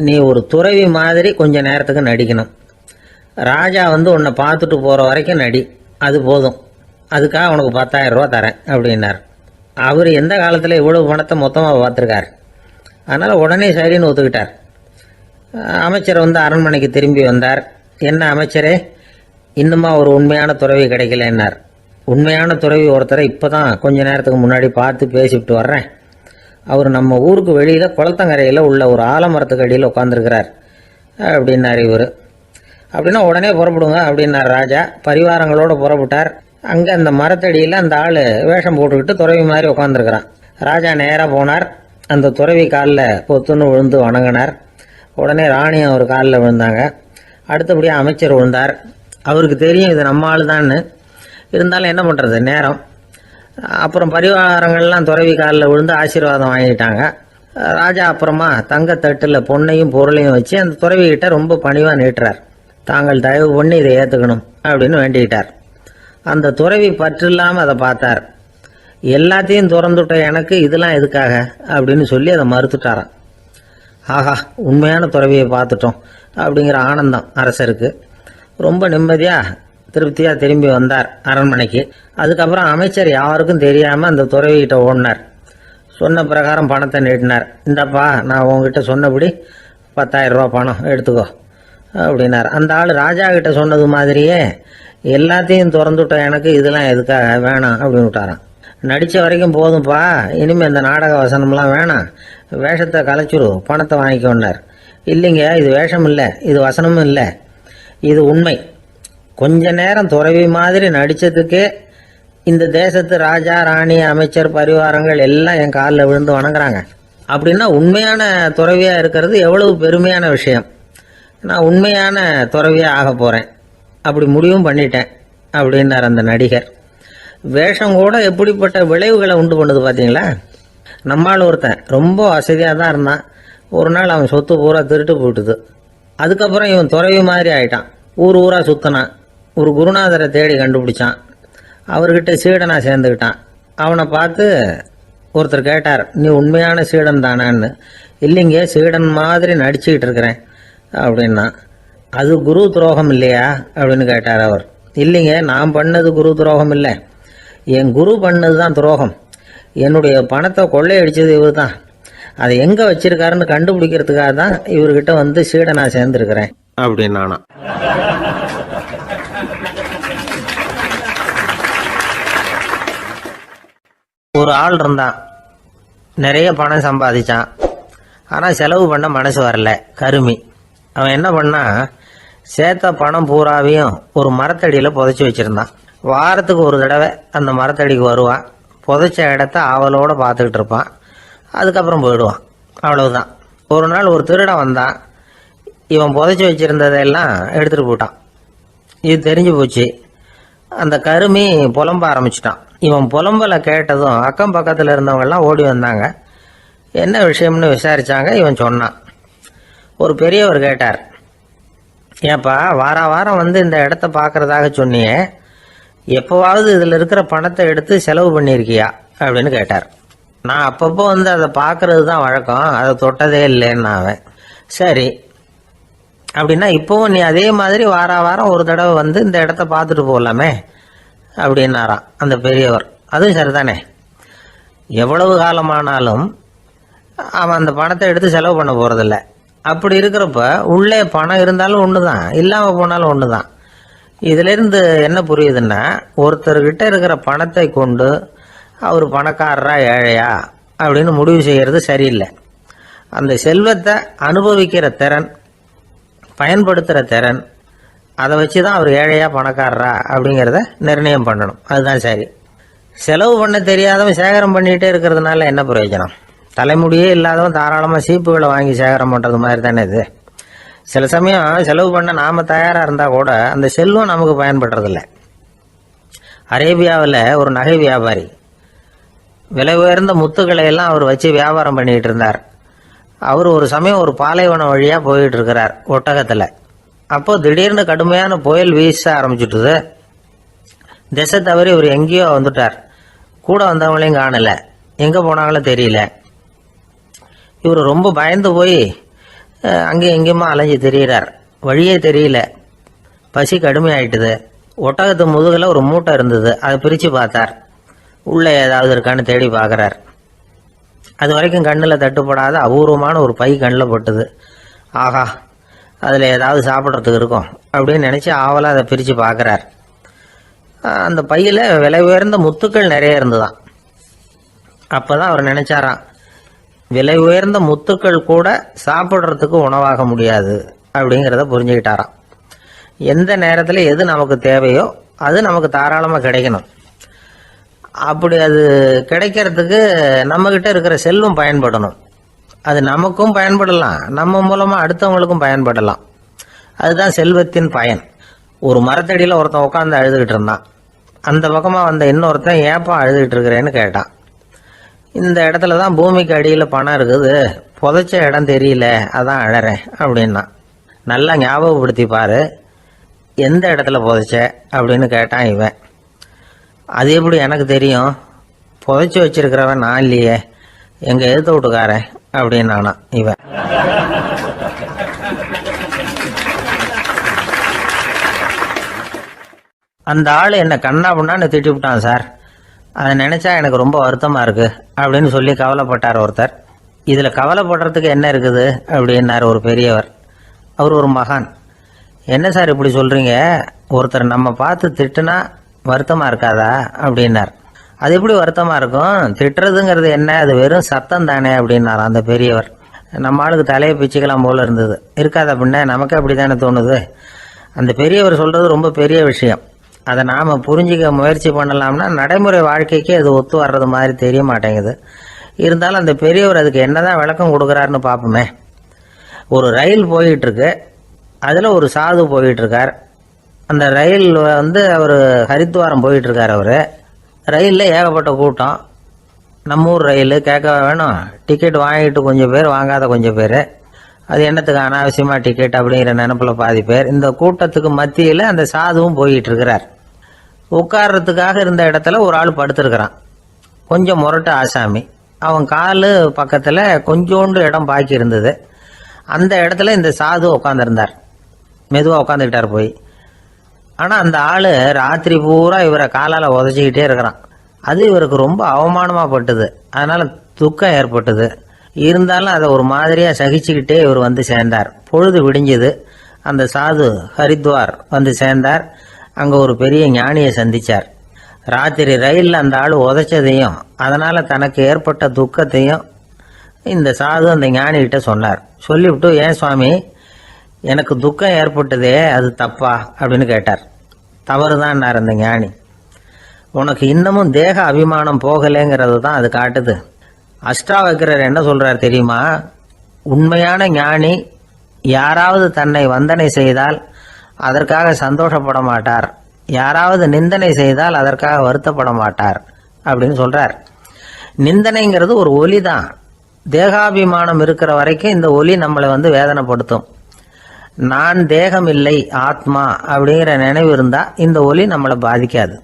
நீ ஒரு துறவி மாதிரி கொஞ்ச நேரத்துக்கு நடிக்கணும். ராஜா உன்னை பார்த்துட்டு போகிற வரைக்கும் நடி, அது போதும். அதுக்காக உனக்கு 10,000 ரூபா தரேன் அப்படின்னார். அவர் எந்த காலத்தில் இவ்வளவு பணத்தை மொத்தமாக பார்த்துருக்கார். அதனால் உடனே சரின்னு ஒத்துக்கிட்டார். அமைச்சர் அரண்மனைக்கு திரும்பி வந்தார். என்ன அமைச்சரே, இன்னுமா ஒரு உண்மையான துறவி கிடைக்கலன்னார். உண்மையான துறவி ஒருத்தரை இப்போ தான் கொஞ்ச நேரத்துக்கு முன்னாடி பார்த்து பேசிவிட்டு வர்றேன். அவர் நம்ம ஊருக்கு வெளியில் குளத்தங்கரையில் உள்ள ஒரு ஆலமரத்துக்கு அடியில் உட்காந்துருக்கிறார் அப்படின்னார் இவர். அப்படின்னா உடனே புறப்படுங்க அப்படின்னார் ராஜா. பரிவாரங்களோடு புறப்பட்டார். அங்கே அந்த மரத்தடியில் அந்த ஆள் வேஷம் போட்டுக்கிட்டு துறவி மாதிரி உட்காந்துருக்கிறான். ராஜா நேராக போனார். அந்த துறவி காலில் பொத்துன்னு விழுந்து வணங்கினார். உடனே ராணியும் அவர் காலில் விழுந்தாங்க. அடுத்தபடியாக அமைச்சர் விழுந்தார். அவருக்கு தெரியும் இது நம்ம ஆள் தான்னு. இருந்தாலும் என்ன பண்ணுறது, நேரம். அப்புறம் பரிவாரங்கள்லாம் துறவி காலில் விழுந்து ஆசீர்வாதம் வாங்கிட்டாங்க. ராஜா அப்புறமா தங்கத்தட்டில் பொண்ணையும் பொருளையும் வச்சு அந்த துறவிகிட்ட ரொம்ப பணிவாக நீட்டுறார். தாங்கள் தயவு பண்ணி இதை ஏற்றுக்கணும் அப்படின்னு வேண்டிக்கிட்டார். அந்த துறவி பற்று இல்லாமல் அதை பார்த்தார். எல்லாத்தையும் திறந்துட்ட எனக்கு இதெல்லாம் எதுக்காக அப்படின்னு சொல்லி அதை மறுத்துட்டாராம். ஆஹா, உண்மையான துறவியை பார்த்துட்டோம் அப்படிங்கிற ஆனந்தம் அரசருக்கு. ரொம்ப நிம்மதியாக திருப்தியாக திரும்பி வந்தார் அரண்மனைக்கு. அதுக்கப்புறம் அமைச்சர் யாருக்கும் தெரியாமல் அந்த துறவிகிட்ட ஓடினார். சொன்ன பிரகாரம் பணத்தை நீட்டினார். இந்தப்பா, நான் உங்ககிட்ட சொன்னபடி 10,000 ரூபா பணம் எடுத்துக்கோ அப்படின்னார். அந்த ஆள் ராஜா கிட்ட சொன்னது மாதிரியே எல்லாத்தையும் திறந்துட்ட எனக்கு இதெல்லாம் எதுக்காக வேணாம் அப்படின்னு விட்டாரான். நடித்த வரைக்கும் போதும்ப்பா, இனிமேல் இந்த நாடக வசனம்லாம் வேணாம், வேஷத்தை கலைச்சிரு, பணத்தை வாங்கிக்கோன்னார். இல்லைங்க, இது வேஷம் இல்லை, இது வசனமும் இல்லை, இது உண்மை. கொஞ்ச நேரம் துறவி மாதிரி நடித்ததுக்கே இந்த தேசத்து ராஜா, ராணி, அமைச்சர், பரிவாரங்கள் எல்லாம் என் காலில் விழுந்து வணங்குறாங்க. அப்படின்னா உண்மையான துறவியாக இருக்கிறது எவ்வளவு பெருமையான விஷயம். நான் உண்மையான துறவியாக ஆக போகிறேன், அப்படி முடிவும் பண்ணிட்டேன் அப்படின்னார் அந்த நடிகர். வேஷம் கூட எப்படிப்பட்ட விளைவுகளை உண்டு பண்ணுது பார்த்தீங்களா. நம்மால் ஒருத்தன் ரொம்ப வசதியாக தான் இருந்தான். ஒரு நாள் அவன் சொத்து பூரா திருட்டு போட்டுது. அதுக்கப்புறம் இவன் துறவி மாதிரி ஆயிட்டான். ஊர் ஊராக சுற்றினான். ஒரு குருநாதரை தேடி கண்டுபிடிச்சான். அவர்கிட்ட சீடனாக சேர்ந்துக்கிட்டான். அவனை பார்த்து ஒருத்தர் கேட்டார், நீ உண்மையான சீடன் தானான்னு. இல்லைங்க, சீடன் மாதிரி நடிச்சுக்கிட்டு இருக்கிறேன் அப்படின்னா. அது குரு துரோகம் இல்லையா அப்படின்னு கேட்டார் அவர். இல்லைங்க, நான் பண்ணது குரு துரோகம் இல்லை, என் குரு பண்ணது தான் துரோகம். என்னுடைய பணத்தை கொள்ளையடிச்சது இவர் தான். அதை எங்கே வச்சிருக்காருன்னு கண்டுபிடிக்கிறதுக்காக தான் இவர்கிட்ட சீடனாக சேர்ந்துருக்கிறேன் அப்படின்னானா. ஒரு ஆள் இருந்தான், நிறைய பணம் சம்பாதிச்சான். ஆனால் செலவு பண்ண மனசு வரல, கருமி. அவன் என்ன பண்ணா, சேர்த்த பணம் பூராவையும் ஒரு மரத்தடியில் புதைச்சி வச்சுருந்தான். வாரத்துக்கு ஒரு தடவை அந்த மரத்தடிக்கு வருவான். புதைச்ச இடத்த ஆவலோடு பார்த்துக்கிட்டு இருப்பான். அதுக்கப்புறம் போயிடுவான். அவ்வளவுதான். ஒரு நாள் ஒரு திருடன் வந்தான். இவன் புதைச்சி வச்சிருந்ததெல்லாம் எடுத்துகிட்டு போட்டான். இது தெரிஞ்சு போச்சு. அந்த கருமி புலம்ப ஆரம்பிச்சிட்டான். இவன் புலம்பலை கேட்டதும் அக்கம் பக்கத்தில் இருந்தவங்கெல்லாம் ஓடி வந்தாங்க. என்ன விஷயம்னு விசாரித்தாங்க. இவன் சொன்னான். ஒரு பெரியவர் கேட்டார், ஏப்பா வாரம் வந்து இந்த இடத்த பார்க்கறதாக சொன்னியே, எப்போவாவது இதில் இருக்கிற பணத்தை எடுத்து செலவு பண்ணியிருக்கியா அப்படின்னு கேட்டார். நான் அப்பப்போ வந்து அதை பார்க்கறது தான் வழக்கம், அதை தொட்டதே இல்லைன்னு அவன். சரி அப்படின்னா இப்போவும் நீ அதே மாதிரி வாரம் ஒரு தடவை வந்து இந்த இடத்த பார்த்துட்டு போகலாமே அப்படின்னாராம் அந்த பெரியவர். அதுவும் சரிதானே, எவ்வளவு காலமானாலும் அவன் அந்த பணத்தை எடுத்து செலவு பண்ண போகிறதில்ல. அப்படி இருக்கிறப்ப உள்ளே பணம் இருந்தாலும் ஒன்று தான், இல்லாமல் போனாலும் ஒன்று தான். இதிலிருந்து என்ன புரியுதுன்னா, ஒருத்தர்கிட்ட இருக்கிற பணத்தை கொண்டு அவர் பணக்காரரா ஏழையா அப்படின்னு முடிவு செய்கிறது சரியில்லை. அந்த செல்வத்தை அனுபவிக்கிற திறன், பயன்படுத்துகிற திறன், அதை வச்சு தான் அவர் ஏழையா பணக்காரரா அப்படிங்கிறத நிர்ணயம் பண்ணணும். அதுதான் சரி. செலவு பண்ண தெரியாதவன் சேகரம் பண்ணிகிட்டே இருக்கிறதுனால என்ன பிரயோஜனம்? தலைமுடியே இல்லாதவன் தாராளமாக சீப்புகளை வாங்கி சேகரம் பண்ணுறது மாதிரி தானே இது. சில சமயம் செலவு பண்ண நாம் தயாராக இருந்தால் கூட அந்த செல்வம் நமக்கு பயன்படுறதில்ல. அரேபியாவில் ஒரு நகை வியாபாரி விலை உயர்ந்த முத்துக்களை எல்லாம் அவர் வச்சு வியாபாரம் பண்ணிகிட்டு இருந்தார். அவர் ஒரு சமயம் ஒரு பாலைவனம் வழியாக போயிட்டு இருக்கிறார் ஒட்டகத்தில். அப்போது திடீர்னு கடுமையான புயல் வீச ஆரம்பிச்சுட்டுது. திசை தவறி இவர் எங்கேயோ வந்துட்டார். கூட வந்தவங்களையும் காணலை, எங்கே போனாங்களோ தெரியல. இவர் ரொம்ப பயந்து போய் அங்கேயும் எங்கேயுமா அலைஞ்சு திரியிறார். வழியே தெரியல. பசி கடுமையாயிட்டுது. ஒட்டகத்து முதுகில் ஒரு மூட்டை இருந்தது. அதை பிரித்து பார்த்தார். உள்ளே ஏதாவது இருக்கான்னு தேடி பார்க்குறார். அது வரைக்கும் கண்ணில் தட்டுப்படாத அபூர்வமான ஒரு பை கண்ணில் பட்டுது. ஆஹா, அதில் ஏதாவது சாப்பிட்றதுக்கு இருக்கும் அப்படின்னு நினச்சி ஆவலாக அதை பிரித்து பார்க்குறார். அந்த பையில் விலை உயர்ந்த முத்துக்கள் நிறைய இருந்துதான். அப்போ தான் அவர் நினச்சாராம், விலை உயர்ந்த முத்துக்கள் கூட சாப்பிட்றதுக்கு உணவாக முடியாது அப்படிங்கிறத புரிஞ்சுக்கிட்டாராம். எந்த நேரத்தில் எது நமக்கு தேவையோ அது நமக்கு தாராளமாக கிடைக்கணும். அப்படி அது கிடைக்கிறதுக்கு நம்மக்கிட்ட இருக்கிற செல்வம் பயன்படணும். அது நமக்கும் பயன்படலாம், நம்ம மூலமாக அடுத்தவங்களுக்கும் பயன்படலாம். அதுதான் செல்வத்தின் பயன். ஒரு மரத்தடியில் ஒருத்தன் உட்காந்து அழுதுகிட்டு இருந்தான். அந்த பக்கமாக வந்த இன்னொருத்தன் ஏப்பா அழுதுகிட்டு இருக்கிறேன்னு கேட்டான். இந்த இடத்துல தான் பூமிக்கு அடியில் பணம் இருக்குது, புதைச்ச இடம் தெரியல, அதான் அழறேன் அப்படின்னா. நல்லா ஞாபகப்படுத்தி பாரு, எந்த இடத்துல புதைச்ச அப்படின்னு கேட்டான் இவன். அது எப்படி எனக்கு தெரியும், புதைச்சி வச்சிருக்கிறவன் நான் இல்லையே, எங்கள் எழுத்து வீட்டுக்காரன் அப்படின்னானா இவன். அந்த ஆள் என்னை கண்ணா பண்ணான்னு திட்டி விட்டான் சார், அதை நினச்சா எனக்கு ரொம்ப வருத்தமாக இருக்குது அப்படின்னு சொல்லி கவலைப்பட்டார் ஒருத்தர். இதில் கவலைப்படுறதுக்கு என்ன இருக்குது அப்படின்னார் ஒரு பெரியவர். அவர் ஒரு மகான். என்ன சார் இப்படி சொல்கிறீங்க, ஒருத்தர் நம்ம பார்த்து திட்டுனா வருத்தமாக இருக்காதா அப்படின்னார். அது எப்படி வருத்தமாக இருக்கும், திட்டுறதுங்கிறது என்ன, அது வெறும் சத்தம் தானே அப்படின்னார் அந்த பெரியவர். நம்ம ஆளுக்கு தலையை பிச்சுக்கலாம் போல இருந்தது. இருக்காது அப்படின்னா நமக்கு அப்படி தானே தோணுது. அந்த பெரியவர் சொல்கிறது ரொம்ப பெரிய விஷயம். அதை நாம் புரிஞ்சிக்க முயற்சி பண்ணலாம்னா நடைமுறை வாழ்க்கைக்கு அது ஒத்து வர்றது மாதிரி தெரிய மாட்டேங்குது. இருந்தாலும் அந்த பெரியவர் அதுக்கு என்னதான் விளக்கம் கொடுக்குறாருன்னு பார்ப்போமே. ஒரு ரயில் போயிட்டுருக்கு, அதில் ஒரு சாது போயிட்டுருக்கார். அந்த ரயில் வந்து அவர் ஹரித்வாரம் போயிட்டுருக்கார். அவர் ரயிலில் ஏகப்பட்ட கூட்டம். நம்ம ஊர் ரயில் கேட்க வேணும், டிக்கெட் வாங்கிட்டு கொஞ்சம் பேர், வாங்காத கொஞ்சம் பேர். அது என்னத்துக்கு அனாவசியமாக டிக்கெட் அப்படிங்கிற நினப்பில் பாதி பேர். இந்த கூட்டத்துக்கு மத்தியில் அந்த சாதுவும் போயிட்டு இருக்கிறார். உட்கார்றதுக்காக இருந்த இடத்துல ஒரு ஆள் படுத்துருக்கிறான். கொஞ்சம் முரட்டு ஆசாமி. அவன் கால் பக்கத்தில் கொஞ்சோண்டு இடம் பாக்கி இருந்தது. அந்த இடத்துல இந்த சாது உட்காந்துருந்தார். மெதுவாக உட்காந்துக்கிட்டார் போய். ஆனால் அந்த ஆள் ராத்திரி பூரா இவரை காலால் உதச்சிக்கிட்டே இருக்கிறான். அது இவருக்கு ரொம்ப அவமானமாக பட்டுது. அதனால் துக்கம் ஏற்பட்டது. இருந்தாலும் அதை ஒரு மாதிரியாக சகிச்சுக்கிட்டே இவர் வந்து சேர்ந்தார். பொழுது விடிஞ்சது. அந்த சாது ஹரித்வார் வந்து சேர்ந்தார். அங்கே ஒரு பெரிய ஞானியை சந்தித்தார். ராத்திரி ரயிலில் அந்த ஆள் உதைச்சதையும் அதனால் தனக்கு ஏற்பட்ட துக்கத்தையும் இந்த சாது அந்த ஞானிகிட்ட சொன்னார். சொல்லிவிட்டு, ஏன் சுவாமி, எனக்கு துக்கம் ஏற்பட்டதே அது தப்பா அப்படின்னு கேட்டார். தவறு தான்னார் அந்த ஞானி. உனக்கு இன்னமும் தேக அபிமானம் போகலைங்கிறது தான் அது காட்டுது. அஷ்டாவக்கரர் என்ன சொல்கிறார் தெரியுமா, உண்மையான ஞானி யாராவது தன்னை வந்தனை செய்தால் அதற்காக சந்தோஷப்பட மாட்டார், யாராவது நிந்தனை செய்தால் அதற்காக வருத்தப்பட மாட்டார் அப்படின்னு சொல்றார். நிந்தனைங்கிறது ஒரு ஒலி தான். தேகாபிமானம் இருக்கிற வரைக்கும் இந்த ஒலி நம்மளை வேதனைப்படுத்தும். நான் தேகம் இல்லை ஆத்மா அப்படிங்கிற நினைவு இருந்தா இந்த ஒலி நம்மளை பாதிக்காது.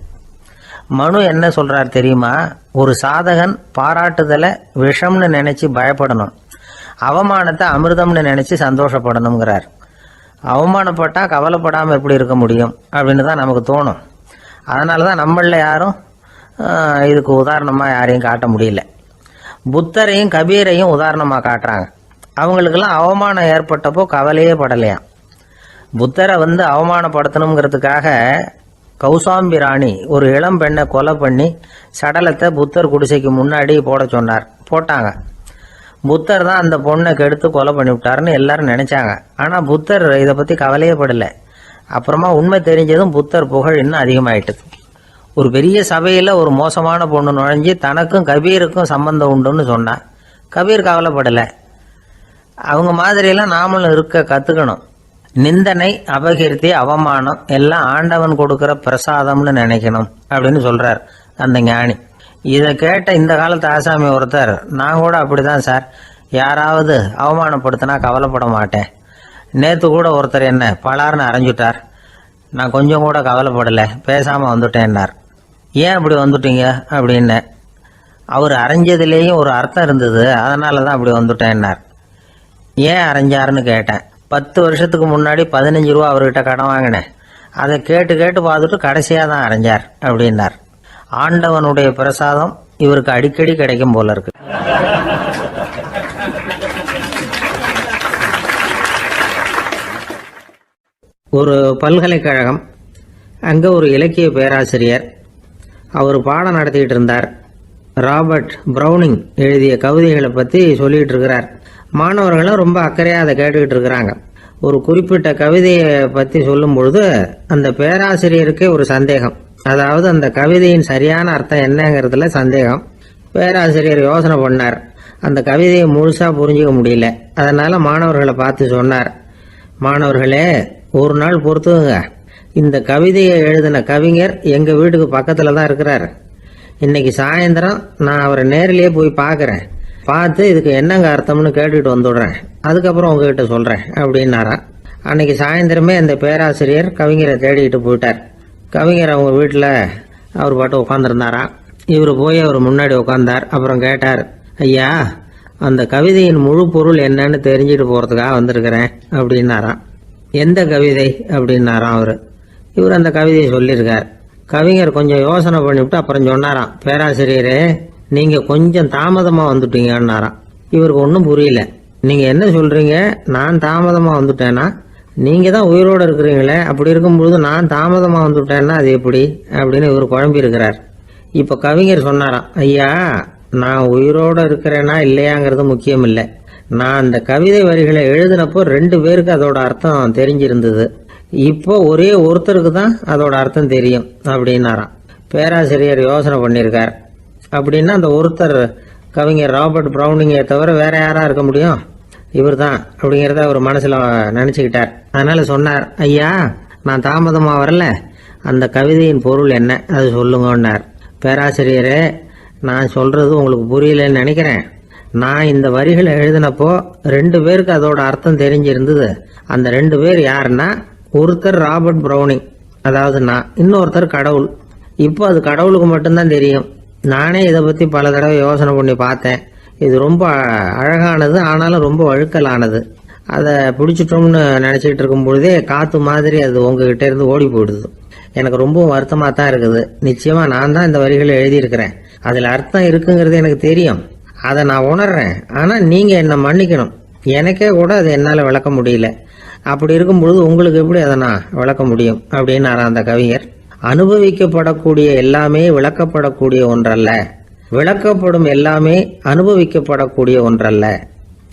மனு என்ன சொல்றார் தெரியுமா? ஒரு சாதகன் பாராட்டுதலை விஷம்னு நினைச்சு பயப்படணும், அவமானத்தை அமிர்தம்னு நினைச்சு சந்தோஷப்படணுங்கிறார். அவமானப்பட்டா கவலைப்படாமல் எப்படி இருக்க முடியும் அப்படின்னு தான் நமக்கு தோணும். அதனால தான் நம்மள யாரும் இதுக்கு உதாரணமாக யாரையும் காட்ட முடியல. புத்தரையும் கபீரையும் உதாரணமாக காட்டுறாங்க. அவங்களுக்கெல்லாம் அவமானம் ஏற்பட்டப்போ கவலையே படலையாம். புத்தரை அவமானப்படுத்தணுங்கிறதுக்காக கௌசாம்பி ராணி ஒரு இளம் பெண்ணை கொலை பண்ணி சடலத்தை புத்தர் குடிசைக்கு முன்னாடி போட சொன்னார். போட்டாங்க. புத்தர் தான் அந்த பொண்ணை கெடுத்து கொலை பண்ணி விட்டாருன்னு எல்லாரும் நினைச்சாங்க. ஆனால் புத்தர் இதை பற்றி கவலையே படலை. அப்புறமா உண்மை தெரிஞ்சதும் புத்தர் புகழ் இன்னும் அதிகமாயிட்டது. ஒரு பெரிய சபையில் ஒரு மோசமான பொண்ணு நுழைஞ்சி தனக்கும் கபீருக்கும் சம்பந்தம் உண்டுன்னு சொன்னா கபீர் கவலைப்படலை. அவங்க மாதிரியெல்லாம் நாமளும் இருக்க கற்றுக்கணும். நிந்தனை, அபகீர்த்தி, அவமானம் எல்லாம் ஆண்டவன் கொடுக்குற பிரசாதம்னு நினைக்கணும் அப்படின்னு சொல்றார் அந்த ஞானி. இதை கேட்ட இந்த காலத்து ஆசாமி ஒருத்தர், நான் கூட அப்படிதான் சார், யாராவது அவமானப்படுத்தினா கவலைப்பட மாட்டேன். நேற்று கூட ஒருத்தர் என்ன பலார்னு அரைஞ்சுட்டார், நான் கொஞ்சம் கூட கவலைப்படலை, பேசாமல் வந்துட்டேன்னார். ஏன் அப்படி வந்துட்டீங்க அப்படின்னு. அவர் அரைஞ்சதுலேயும் ஒரு அர்த்தம் இருந்தது, அதனால தான் அப்படி வந்துட்டேன்னார். ஏன் அரைஞ்சாருன்னு கேட்டேன். 10 வருஷத்துக்கு முன்னாடி 15 ரூபா அவர்கிட்ட கடன் வாங்கினேன், அதை கேட்டு கேட்டு பார்த்துட்டு கடைசியாக தான் அரைஞ்சார் அப்படின்னார். ஆண்டவனுடைய பிரசாதம் இவருக்கு அடிக்கடி கிடைக்கும் போல இருக்கு. ஒரு பல்கலைக்கழகம், அங்கே ஒரு இலக்கிய பேராசிரியர், அவர் பாடம் நடத்திக்கிட்டு இருந்தார். ராபர்ட் ப்ரௌனிங் எழுதிய கவிதைகளை பற்றி சொல்லிகிட்டு இருக்கிறார். மாணவர்களும் ரொம்ப அக்கறையாக அதை கேட்டுக்கிட்டு இருக்கிறாங்க. ஒரு குறிப்பிட்ட கவிதையை பற்றி சொல்லும் பொழுது அந்த பேராசிரியருக்கே ஒரு சந்தேகம். அதாவது அந்த கவிதையின் சரியான அர்த்தம் என்னங்கிறதுல சந்தேகம். பேராசிரியர் யோசனை பண்ணார். அந்த கவிதையை முழுசாக புரிஞ்சிக்க முடியல. அதனால் மாணவர்களை பார்த்து சொன்னார், மாணவர்களே, ஒரு நாள் பொறுத்துங்க, இந்த கவிதையை எழுதின கவிஞர் எங்கள் வீட்டுக்கு பக்கத்தில் தான் இருக்கிறார். இன்னைக்கு சாயந்தரம் நான் அவரை நேரிலேயே போய் பார்க்குறேன், பார்த்து இதுக்கு என்னங்க அர்த்தம்னு கேட்டுட்டு வந்துடுறேன், அதுக்கப்புறம் உங்ககிட்ட சொல்கிறேன் அப்படின்னாராம். அன்னைக்கு சாயந்தரமே அந்த பேராசிரியர் கவிஞரை தேடிக்கிட்டு போயிட்டார். கவிஞர் அவங்க வீட்டில் அவர் பாட்டு உட்காந்துருந்தாராம். இவர் போய் அவர் முன்னாடி உட்காந்தார். அப்புறம் கேட்டார், ஐயா, அந்த கவிதையின் முழு பொருள் என்னன்னு தெரிஞ்சுட்டு போகிறதுக்காக வந்திருக்கிறேன் அப்படின்னாராம். எந்த கவிதை அப்படின்னாராம் அவர். இவர் அந்த கவிதையை சொல்லியிருக்கார். கவிஞர் கொஞ்சம் யோசனை பண்ணிவிட்டு அப்புறம் சொன்னாராம், பேராசிரியரே, நீங்கள் கொஞ்சம் தாமதமாக வந்துட்டீங்கன்னாராம். இவருக்கு ஒன்றும் புரியல. நீங்கள் என்ன சொல்கிறீங்க? நான் தாமதமாக வந்துட்டேன்னா? நீங்கள் தான் உயிரோடு இருக்கிறீங்களே, அப்படி இருக்கும்பொழுது நான் தாமதமாக வந்துட்டேன்னா அது எப்படி அப்படின்னு இவர் குழம்பி இருக்கிறார். இப்போ கவிஞர் சொன்னாராம், ஐயா, நான் உயிரோடு இருக்கிறேன்னா இல்லையாங்கிறது முக்கியம் இல்லை. நான் அந்த கவிதை வரிகளை எழுதினப்போ 2 பேருக்கு அதோட அர்த்தம் தெரிஞ்சிருந்தது. இப்போ ஒரே ஒருத்தருக்கு தான் அதோட அர்த்தம் தெரியும் அப்படின்னாராம். பேராசிரியர் யோசனை பண்ணியிருக்கார். அப்படின்னா அந்த ஒருத்தர் கவிஞர் ராபர்ட் ப்ரௌனிங்கை தவிர வேற யாரா இருக்க முடியும்? இவர் தான் அப்படிங்கிறத அவர் மனசில் நினச்சிக்கிட்டார். அதனால சொன்னார், ஐயா, நான் தாமதமாக வரல, அந்த கவிதையின் பொருள் என்ன அது சொல்லுங்கன்னார். பேராசிரியரே, நான் சொல்கிறது உங்களுக்கு புரியலன்னு நினைக்கிறேன். நான் இந்த வரிகளை எழுதினப்போ 2 பேருக்கு அதோட அர்த்தம் தெரிஞ்சிருந்தது. அந்த 2 பேர் யாருன்னா, ஒருத்தர் ராபர்ட் ப்ரௌனிங், அதாவது நான், இன்னொருத்தர் கடவுள். இப்போ அது கடவுளுக்கு மட்டும்தான் தெரியும். நானே இதை பற்றி பல தடவை யோசனை பண்ணி பார்த்தேன். இது ரொம்ப அழகானது, ஆனாலும் ரொம்ப வழுக்கலானது. அதை பிடிச்சிட்டோம்னு நினச்சிக்கிட்டு இருக்கும் பொழுதே காற்று மாதிரி அது உங்ககிட்ட இருந்து ஓடி போயிடுது. எனக்கு ரொம்பவும் வருத்தமாக தான் இருக்குது. நிச்சயமாக நான் தான் இந்த வரிகளை எழுதியிருக்கிறேன். அதில் அர்த்தம் இருக்குங்கிறது எனக்கு தெரியும், அதை நான் உணர்றேன். ஆனால் நீங்கள் என்னை மன்னிக்கணும், எனக்கே கூட அதை என்னால் விளக்க முடியல. அப்படி இருக்கும் பொழுது உங்களுக்கு எப்படி அதை நான் விளக்க முடியும் அப்படின்னாரா அந்த கவிஞர். அனுபவிக்கப்படக்கூடிய எல்லாமே விளக்கப்படக்கூடிய ஒன்றல்ல, விளக்கப்படும் எல்லாமே அனுபவிக்கப்படக்கூடிய ஒன்றல்ல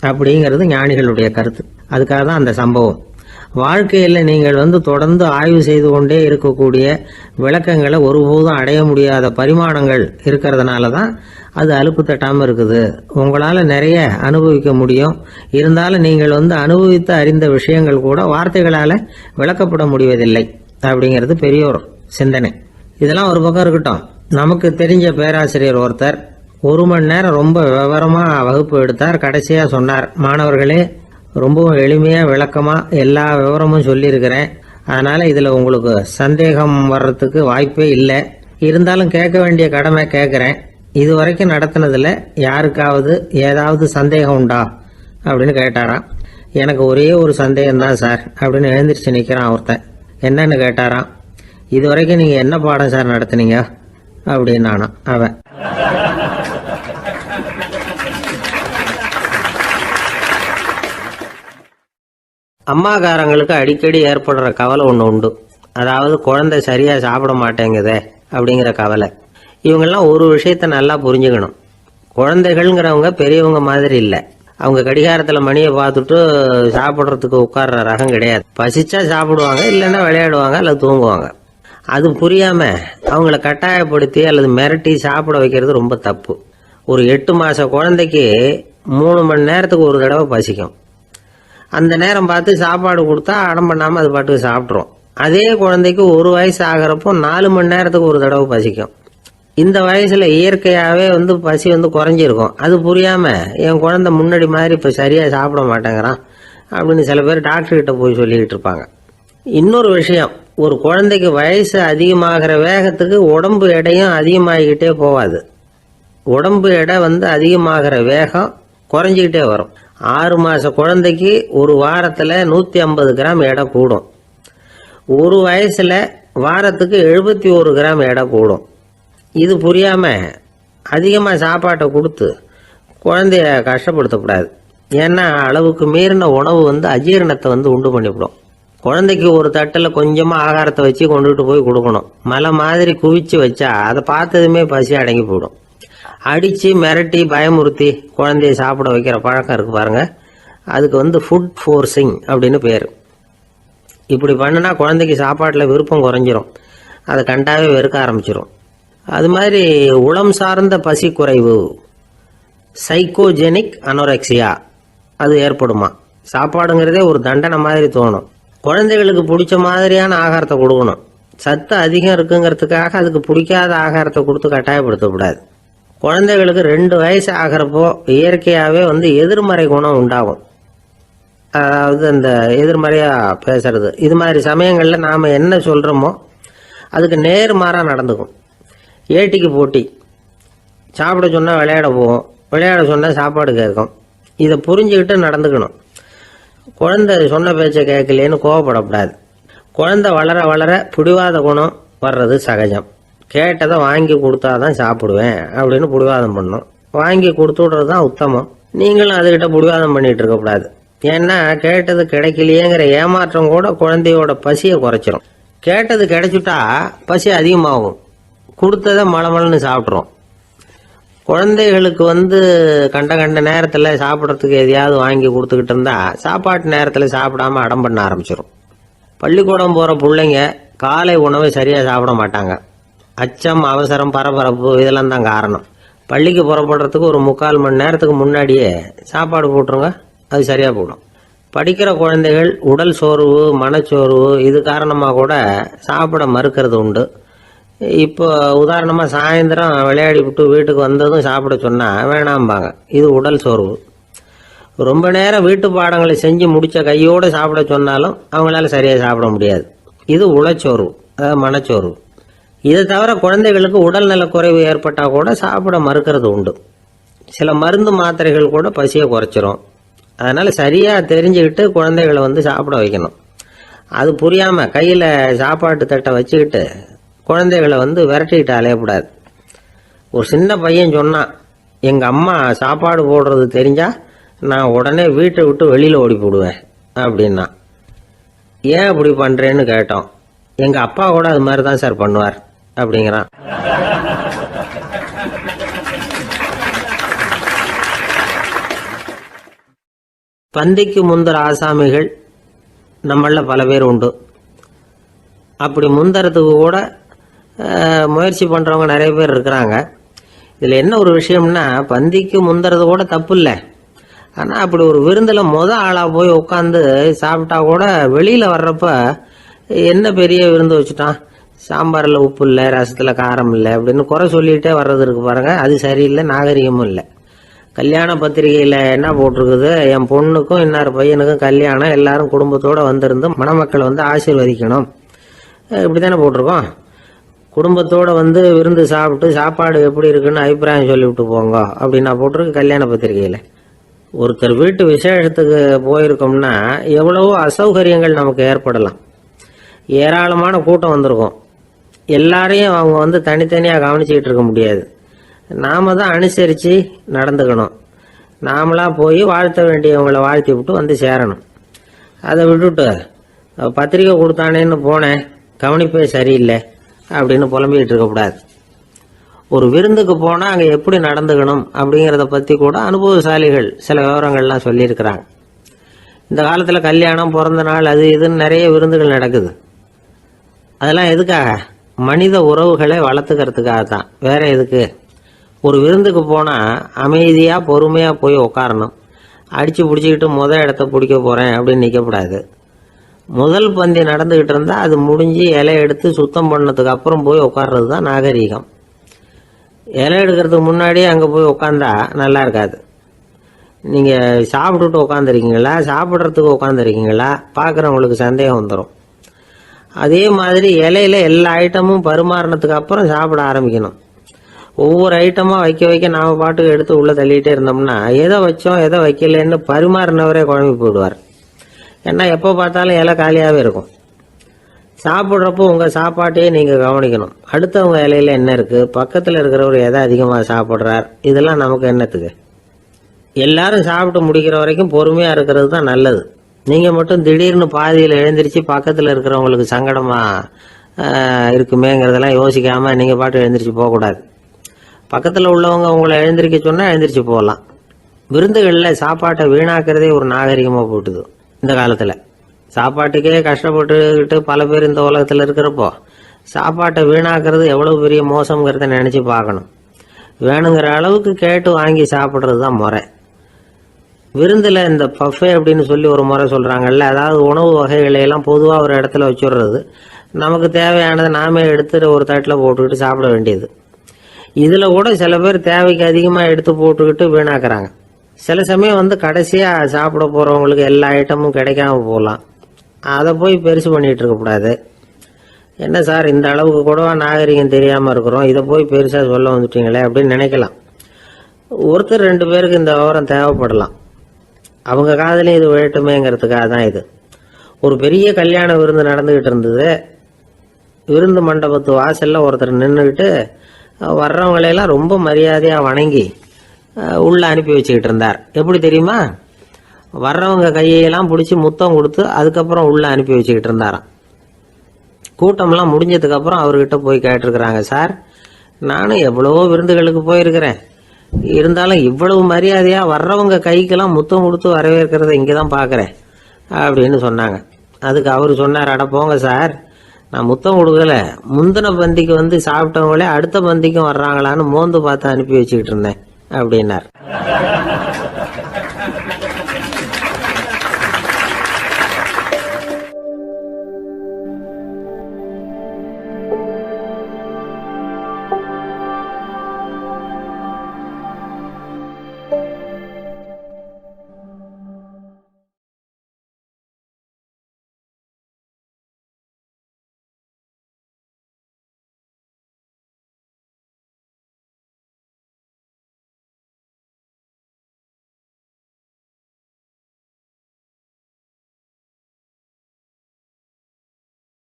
அப்படிங்கிறது ஞானிகளுடைய கருத்து. அதுக்காக தான் அந்த சம்பவம். வாழ்க்கையில் நீங்கள் தொடர்ந்து ஆய்வு செய்து கொண்டே இருக்கக்கூடிய விளக்கங்களை ஒருபோதும் அடைய முடியாத பரிமாணங்கள் இருக்கிறதுனால தான் அது அலுப்பு தட்டாமல் இருக்குது. உங்களால் நிறைய அனுபவிக்க முடியும். இருந்தாலும் நீங்கள் அனுபவித்து அறிந்த விஷயங்கள் கூட வார்த்தைகளால் விளக்கப்பட முடிவதில்லை அப்படிங்கிறது பெரிய ஒரு சிந்தனை. இதெல்லாம் ஒரு பக்கம் இருக்கட்டும். நமக்கு தெரிஞ்ச பேராசிரியர் ஒருத்தர் 1 மணி நேரம் ரொம்ப விவரமாக வகுப்பு எடுத்தார். கடைசியாக சொன்னார், மாணவர்களே, ரொம்பவும் எளிமையாக விளக்கமாக எல்லா விவரமும் சொல்லியிருக்கிறேன். அதனால் இதில் உங்களுக்கு சந்தேகம் வர்றதுக்கு வாய்ப்பே இல்லை. இருந்தாலும் கேட்க வேண்டிய கடமை கேட்குறேன். இது வரைக்கும் நடத்தினதில் யாருக்காவது ஏதாவது சந்தேகம் உண்டா அப்படின்னு கேட்டாராம். எனக்கு ஒரே ஒரு சந்தேகம்தான் சார் அப்படின்னு எழுந்திரிச்சு நிற்கிறான் ஒருத்தன். என்னன்னு கேட்டாராம். இது வரைக்கும் நீங்கள் என்ன பாடம் சார் நடத்துனீங்க அப்படின்னானா அவன். அம்மாக்காரங்களுக்கு அடிக்கடி ஏற்படுற கவலை ஒன்று உண்டு. அதாவது குழந்தை சரியாக சாப்பிட மாட்டேங்குதே அப்படிங்கிற கவலை. இவங்கெல்லாம் ஒரு விஷயத்த நல்லா புரிஞ்சுக்கணும். குழந்தைகள்ங்கிறவங்க பெரியவங்க மாதிரி இல்லை. அவங்க கடிகாரத்தில் மணியை பார்த்துட்டு சாப்பிட்றதுக்கு உட்கார்ற ரகம் கிடையாது. பசிச்சா சாப்பிடுவாங்க, இல்லைன்னா விளையாடுவாங்க அல்லது தூங்குவாங்க. அது புரியாமல் அவங்கள கட்டாயப்படுத்தி அல்லது மிரட்டி சாப்பிட வைக்கிறது ரொம்ப தப்பு. ஒரு 8 மாத குழந்தைக்கு 3 மணி நேரத்துக்கு ஒரு தடவை பசிக்கும். அந்த நேரம் பார்த்து சாப்பாடு கொடுத்தா அடம் பண்ணாமல் அது பாட்டுக்கு சாப்பிட்றோம். அதே குழந்தைக்கு 1 வயசு ஆகிறப்போ 4 மணி நேரத்துக்கு ஒரு தடவை பசிக்கும். இந்த வயசில் இயற்கையாகவே பசி குறைஞ்சிருக்கும். அது புரியாமல் என் குழந்தை முன்னாடி மாதிரி இப்போ சரியாக சாப்பிட மாட்டேங்கிறான் அப்படின்னு சில பேர் டாக்டர்கிட்ட போய் சொல்லிக்கிட்டு இருப்பாங்க. இன்னொரு விஷயம், ஒரு குழந்தைக்கு வயசு அதிகமாகிற வேகத்துக்கு உடம்பு எடையும் அதிகமாகிக்கிட்டே போகாது. உடம்பு எடை அதிகமாகிற வேகம் குறைஞ்சிக்கிட்டே வரும். 6 மாத குழந்தைக்கு ஒரு வாரத்தில் 150 கிராம் எடை கூடும். ஒரு வயசில் வாரத்துக்கு 71 கிராம் எடை கூடும். இது புரியாமல் அதிகமாக சாப்பாட்டை கொடுத்து குழந்தைய கஷ்டப்படுத்தக்கூடாது. ஏன்னா அளவுக்கு மீறின உணவு அஜீரணத்தை உண்டு பண்ணிவிடும். குழந்தைக்கு ஒரு தட்டில் கொஞ்சமாக ஆகாரத்தை வச்சு கொண்டுகிட்டு போய் கொடுக்கணும். மலை மாதிரி குவிச்சு வச்சா அதை பார்த்ததுமே பசி அடங்கி போயிடும். அடித்து மிரட்டி பயமுறுத்தி குழந்தைய சாப்பிட வைக்கிற பழக்கம் இருக்குது பாருங்கள். அதுக்கு ஃபுட் ஃபோர்ஸிங் அப்படின்னு பேர். இப்படி பண்ணுனா குழந்தைக்கு சாப்பாட்டில் விருப்பம் குறைஞ்சிரும். அதை கண்டாவே வெறுக்க ஆரம்பிச்சிடும். அது மாதிரி உளம் சார்ந்த பசி குறைவு, சைக்கோஜெனிக் அனோரெக்சியா, அது ஏற்படுமா. சாப்பாடுங்கிறதே ஒரு தண்டனை மாதிரி தோணும். குழந்தைகளுக்கு பிடிச்ச மாதிரியான ஆகாரத்தை கொடுக்கணும். சத்து அதிகம் இருக்குங்கிறதுக்காக அதுக்கு பிடிக்காத ஆகாரத்தை கொடுத்து கட்டாயப்படுத்தக்கூடாது. குழந்தைகளுக்கு 2 வயசு ஆகிறப்போ இயற்கையாகவே எதிர்மறை குணம் உண்டாகும். அதாவது அந்த எதிர்மறையாக பேசுறது. இது மாதிரி சமயங்களில் நாம் என்ன சொல்கிறோமோ அதுக்கு நேர்மாறாக நடந்துக்கும். ஏட்டிக்கு போட்டி. சாப்பிட சொன்னால் விளையாட போவோம், விளையாட சொன்னால் சாப்பாடு கேட்கும். இதை புரிஞ்சுக்கிட்டு நடந்துக்கணும். குழந்தை சொன்ன பேச்சை கேட்கலேன்னு கோவப்படக்கூடாது. குழந்தை வளர வளர பிடிவாத குணம் வர்றது சகஜம். கேட்டதை வாங்கி கொடுத்தாதான் சாப்பிடுவேன் அப்படின்னு பிடிவாதம் பண்ணும். வாங்கி கொடுத்து விடுறது தான் உத்தமம். நீங்களும் அதுகிட்ட பிடிவாதம் பண்ணிட்டு இருக்கக்கூடாது. ஏன்னா கேட்டது கிடைக்கலையேங்கிற ஏமாற்றம் கூட குழந்தையோட பசியை குறைச்சிரும். கேட்டது கிடைச்சிட்டா பசி அதிகமாகும். கொடுத்ததை மலமலன்னு சாப்பிட்றோம். குழந்தைகளுக்கு கண்ட கண்ட நேரத்தில் சாப்பிட்றதுக்கு எதையாவது வாங்கி கொடுத்துக்கிட்டு இருந்தா சாப்பாட்டு நேரத்தில் சாப்பிடாம அடம் பண்ண ஆரம்பிச்சிடும். பள்ளிக்கூடம் போகிற பிள்ளைங்க காலை உணவை சரியாக சாப்பிட மாட்டாங்க. அச்சம், அவசரம், பரபரப்பு இதெல்லாம் தான் காரணம். பள்ளிக்கு புறப்படுறதுக்கு ஒரு 3/4 மணி நேரத்துக்கு முன்னாடியே சாப்பாடு போட்டுருங்க, அது சரியாக போடும். படிக்கிற குழந்தைகள் உடல் சோர்வு, மனச்சோர்வு இது காரணமாக கூட சாப்பிட மறுக்கிறது உண்டு. இப்போ உதாரணமாக சாயந்தரம் விளையாடி விட்டு வீட்டுக்கு வந்ததும் சாப்பிட சொன்னால் வேணாம்பாங்க. இது உடல் சோர்வு. ரொம்ப நேரம் வீட்டு பாடங்களை செஞ்சு முடித்த கையோடு சாப்பிட சொன்னாலும் அவங்களால சரியாக சாப்பிட முடியாது. இது உளச்சோர்வு, அதாவது மனச்சோர்வு. இதை தவிர குழந்தைகளுக்கு உடல் நலக்குறைவு ஏற்பட்டால் கூட சாப்பிட மறுக்கிறது உண்டு. சில மருந்து மாத்திரைகள் கூட பசியை குறைச்சிரும். அதனால் சரியாக தெரிஞ்சுக்கிட்டு குழந்தைகளை சாப்பிட வைக்கணும். அது புரியாமல் கையில் சாப்பாட்டு தட்டை வச்சுக்கிட்டு குழந்தைகளை விரட்டிக்கிட்டு அலையக்கூடாது. ஒரு சின்ன பையன் சொன்னான், எங்கள் அம்மா சாப்பாடு போடுறது தெரிஞ்சால் நான் உடனே வீட்டை விட்டு வெளியில் ஓடி போடுவேன் அப்படின்னா. ஏன் அப்படி பண்ணுறேன்னு கேட்டோம். எங்கள் அப்பா கூட அது மாதிரி தான் சார் பண்ணுவார் அப்படிங்கிறான். பந்திக்கு முந்தர ஆசாமிகள் நம்மள பல பேர் உண்டு. அப்படி முந்தறதுக்கு கூட முயற்சி பண்ணுறவங்க நிறைய பேர் இருக்கிறாங்க. இதில் என்ன ஒரு விஷயம்னா, பந்திக்கு முந்துறது கூட தப்பு இல்லை. ஆனால் அப்படி ஒரு விருந்தில் ஆளாக போய் உட்காந்து சாப்பிட்டா கூட வெளியில் வர்றப்ப என்ன பெரிய விருந்து வச்சுட்டான், சாம்பாரில் உப்பு இல்லை, ரசத்தில் காரம் இல்லை அப்படின்னு குறை சொல்லிகிட்டே வர்றது இருக்கு பாருங்க, அது சரியில்லை, நாகரிகமும் இல்லை. கல்யாண பத்திரிகையில் என்ன போட்டிருக்குது, என் பொண்ணுக்கும் இன்னொரு பையனுக்கும் கல்யாணம், எல்லாரும் குடும்பத்தோடு வந்திருந்து மணமக்கள் வந்து ஆசீர்வதிக்கணும், இப்படி தானே போட்டிருக்கோம். குடும்பத்தோடு வந்து விருந்து சாப்பிட்டு சாப்பாடு எப்படி இருக்குன்னு அபிப்பிராயம் சொல்லிவிட்டு போங்க அப்படின்னா போட்டிருக்கு கல்யாண பத்திரிகையில். ஒருத்தர் வீட்டு விசேஷத்துக்கு போயிருக்கோம்னா எவ்வளவோ அசௌகரியங்கள் நமக்கு ஏற்படலாம். ஏராளமான கூட்டம் வந்திருக்கும். எல்லாரையும் அவங்க வந்து தனித்தனியாக கவனிச்சிக்கிட்டு இருக்க முடியாது. நாம தான் அனுசரித்து நடந்துக்கணும். நாமளாக போய் வாழ்த்த வேண்டியவங்களை வாழ்த்தி விட்டு வந்து சேரணும். அதை விட்டுட்டு பத்திரிக்கை கொடுத்தானேன்னு போனேன், கவனிப்பே சரியில்லை அப்படின்னு புலம்பிக்கிட்டு இருக்கக்கூடாது. ஒரு விருந்துக்கு போனால் அங்கே எப்படி நடந்துக்கணும் அப்படிங்கிறத பற்றி கூட அனுபவசாலிகள் சில விவரங்கள்லாம் சொல்லியிருக்கிறாங்க. இந்த காலத்தில் கல்யாணம், பிறந்த நாள், அது இதுன்னு நிறைய விருந்துகள் நடக்குது. அதெல்லாம் எதுக்காக? மனித உறவுகளை வளர்த்துக்கிறதுக்காக தான், வேற எதுக்கு? ஒரு விருந்துக்கு போனால் அமைதியாக பொறுமையாக போய் உட்காரணும். அடித்து பிடிச்சிக்கிட்டு இடத்த பிடிக்க போகிறேன் அப்படின்னு நிற்கக்கூடாது. முதல் பந்தி நடந்துக்கிட்டு இருந்தால் அது முடிஞ்சு இலை எடுத்து சுத்தம் பண்ணதுக்கு அப்புறம் போய் உட்கார்றது தான் நாகரீகம். இலை எடுக்கிறதுக்கு முன்னாடியே அங்கே போய் உட்காந்தா நல்லா இருக்காது. நீங்கள் சாப்பிட்டுட்டு உட்காந்துருக்கீங்களா, சாப்பிட்றதுக்கு உட்காந்துருக்கீங்களா, பார்க்குறவங்களுக்கு சந்தேகம் வந்துடும். அதே மாதிரி இலையில எல்லா ஐட்டமும் பரிமாறினதுக்கு அப்புறம் சாப்பிட ஆரம்பிக்கணும். ஒவ்வொரு ஐட்டமாக வைக்க வைக்க நாம் பாட்டுக்கு எடுத்து உள்ளே தள்ளிகிட்டே இருந்தோம்னா எதை வச்சோம் எதை வைக்கலன்னு பரிமாறினவரே குழம்பி போயிடுவார். ஏன்னா எப்போ பார்த்தாலும் இலை காலியாகவே இருக்கும். சாப்பிட்றப்போ உங்கள் சாப்பாட்டையே நீங்கள் கவனிக்கணும். அடுத்தவங்க இலையில என்ன இருக்குது, பக்கத்தில் இருக்கிறவர் எதை அதிகமாக சாப்பிட்றார், இதெல்லாம் நமக்கு என்னத்துக்கு? எல்லாரும் சாப்பிட்டு முடிக்கிற வரைக்கும் பொறுமையாக இருக்கிறது தான் நல்லது. நீங்கள் மட்டும் திடீர்னு பாதியில் எழுந்திரிச்சு பக்கத்தில் இருக்கிறவங்களுக்கு சங்கடமாக இருக்குமேங்கிறதெல்லாம் யோசிக்காமல் நீங்கள் பாட்டு எழுந்திரிச்சு போகக்கூடாது. பக்கத்தில் உள்ளவங்க உங்களை எழுந்திரிக்க சொன்னால் எழுந்திரிச்சு போகலாம். விருந்துகளில் சாப்பாட்டை வீணாக்கிறதே ஒரு நாகரிகமாக போட்டுது. இந்த காலத்தில் சாப்பாட்டுக்கே கஷ்டப்பட்டுக்கிட்டு பல பேர் இந்த உலகத்தில் இருக்கிறப்போ சாப்பாட்டை வீணாக்கிறது எவ்வளோ பெரிய மோசங்கிறத நினச்சி பார்க்கணும். வேணுங்கிற அளவுக்கு கேட்டு வாங்கி சாப்பிட்றது தான் முறை. விருந்தில் இந்த பஃபே அப்படின்னு சொல்லி ஒரு முறை சொல்கிறாங்கல்ல, அதாவது உணவு வகைகளையெல்லாம் பொதுவாக ஒரு இடத்துல வச்சுடுறது, நமக்கு தேவையானதை நாமே எடுத்து ஒரு தட்டில் போட்டுக்கிட்டு சாப்பிட வேண்டியது. இதில் கூட சில பேர் தேவைக்கு அதிகமாக எடுத்து போட்டுக்கிட்டு வீணாக்குறாங்க. சில சமயம் வந்து கடைசியாக சாப்பிட போகிறவங்களுக்கு எல்லா ஐட்டமும் கிடைக்காம போகலாம். அதை போய் பெருசு பண்ணிகிட்டு இருக்கக்கூடாது. என்ன சார் இந்த அளவுக்கு கூடவா நாகரிகம் தெரியாமல் இருக்கிறோம், இதை போய் பெருசாக சொல்ல வந்துட்டீங்களே அப்படின்னு நினைக்கலாம். ஒருத்தர் 2 பேருக்கு இந்த விவரம் தேவைப்படலாம். அவங்க காதலையும் இது விழட்டுமேங்கிறதுக்காக தான் இது. ஒரு பெரிய கல்யாண விருந்து நடந்துக்கிட்டு இருந்தது. விருந்து மண்டபத்து வாசலில் ஒருத்தர் நின்றுக்கிட்டு வர்றவங்களையெல்லாம் ரொம்ப மரியாதையாக வணங்கி உள்ளே அனுப்பி வச்சுக்கிட்டு இருந்தார். எப்படி தெரியுமா? வர்றவங்க கையெல்லாம் பிடிச்சி முத்தம் கொடுத்து அதுக்கப்புறம் உள்ளே அனுப்பி வச்சுக்கிட்டு இருந்தாராம். கூட்டம்லாம் முடிஞ்சதுக்கப்புறம் அவர்கிட்ட போய் கேட்டிருக்கிறாங்க, சார் நானும் எவ்வளவோ விருந்துகளுக்கு போயிருக்கிறேன், இருந்தாலும் இவ்வளவு மரியாதையாக வர்றவங்க கைக்கெல்லாம் முத்தம் கொடுத்து வரவேற்கிறத இங்கே தான் பார்க்குறேன் அப்படின்னு சொன்னாங்க. அதுக்கு அவர் சொன்னார், அட போங்க சார், நான் முத்தம் கொடுக்கல, முந்தின பந்திக்கு வந்து சாப்பிட்டவங்களே அடுத்த பந்திக்கும் வர்றாங்களான்னு மோந்து பார்த்து அனுப்பி வச்சுக்கிட்டு இருந்தேன் அப்படின்னார்.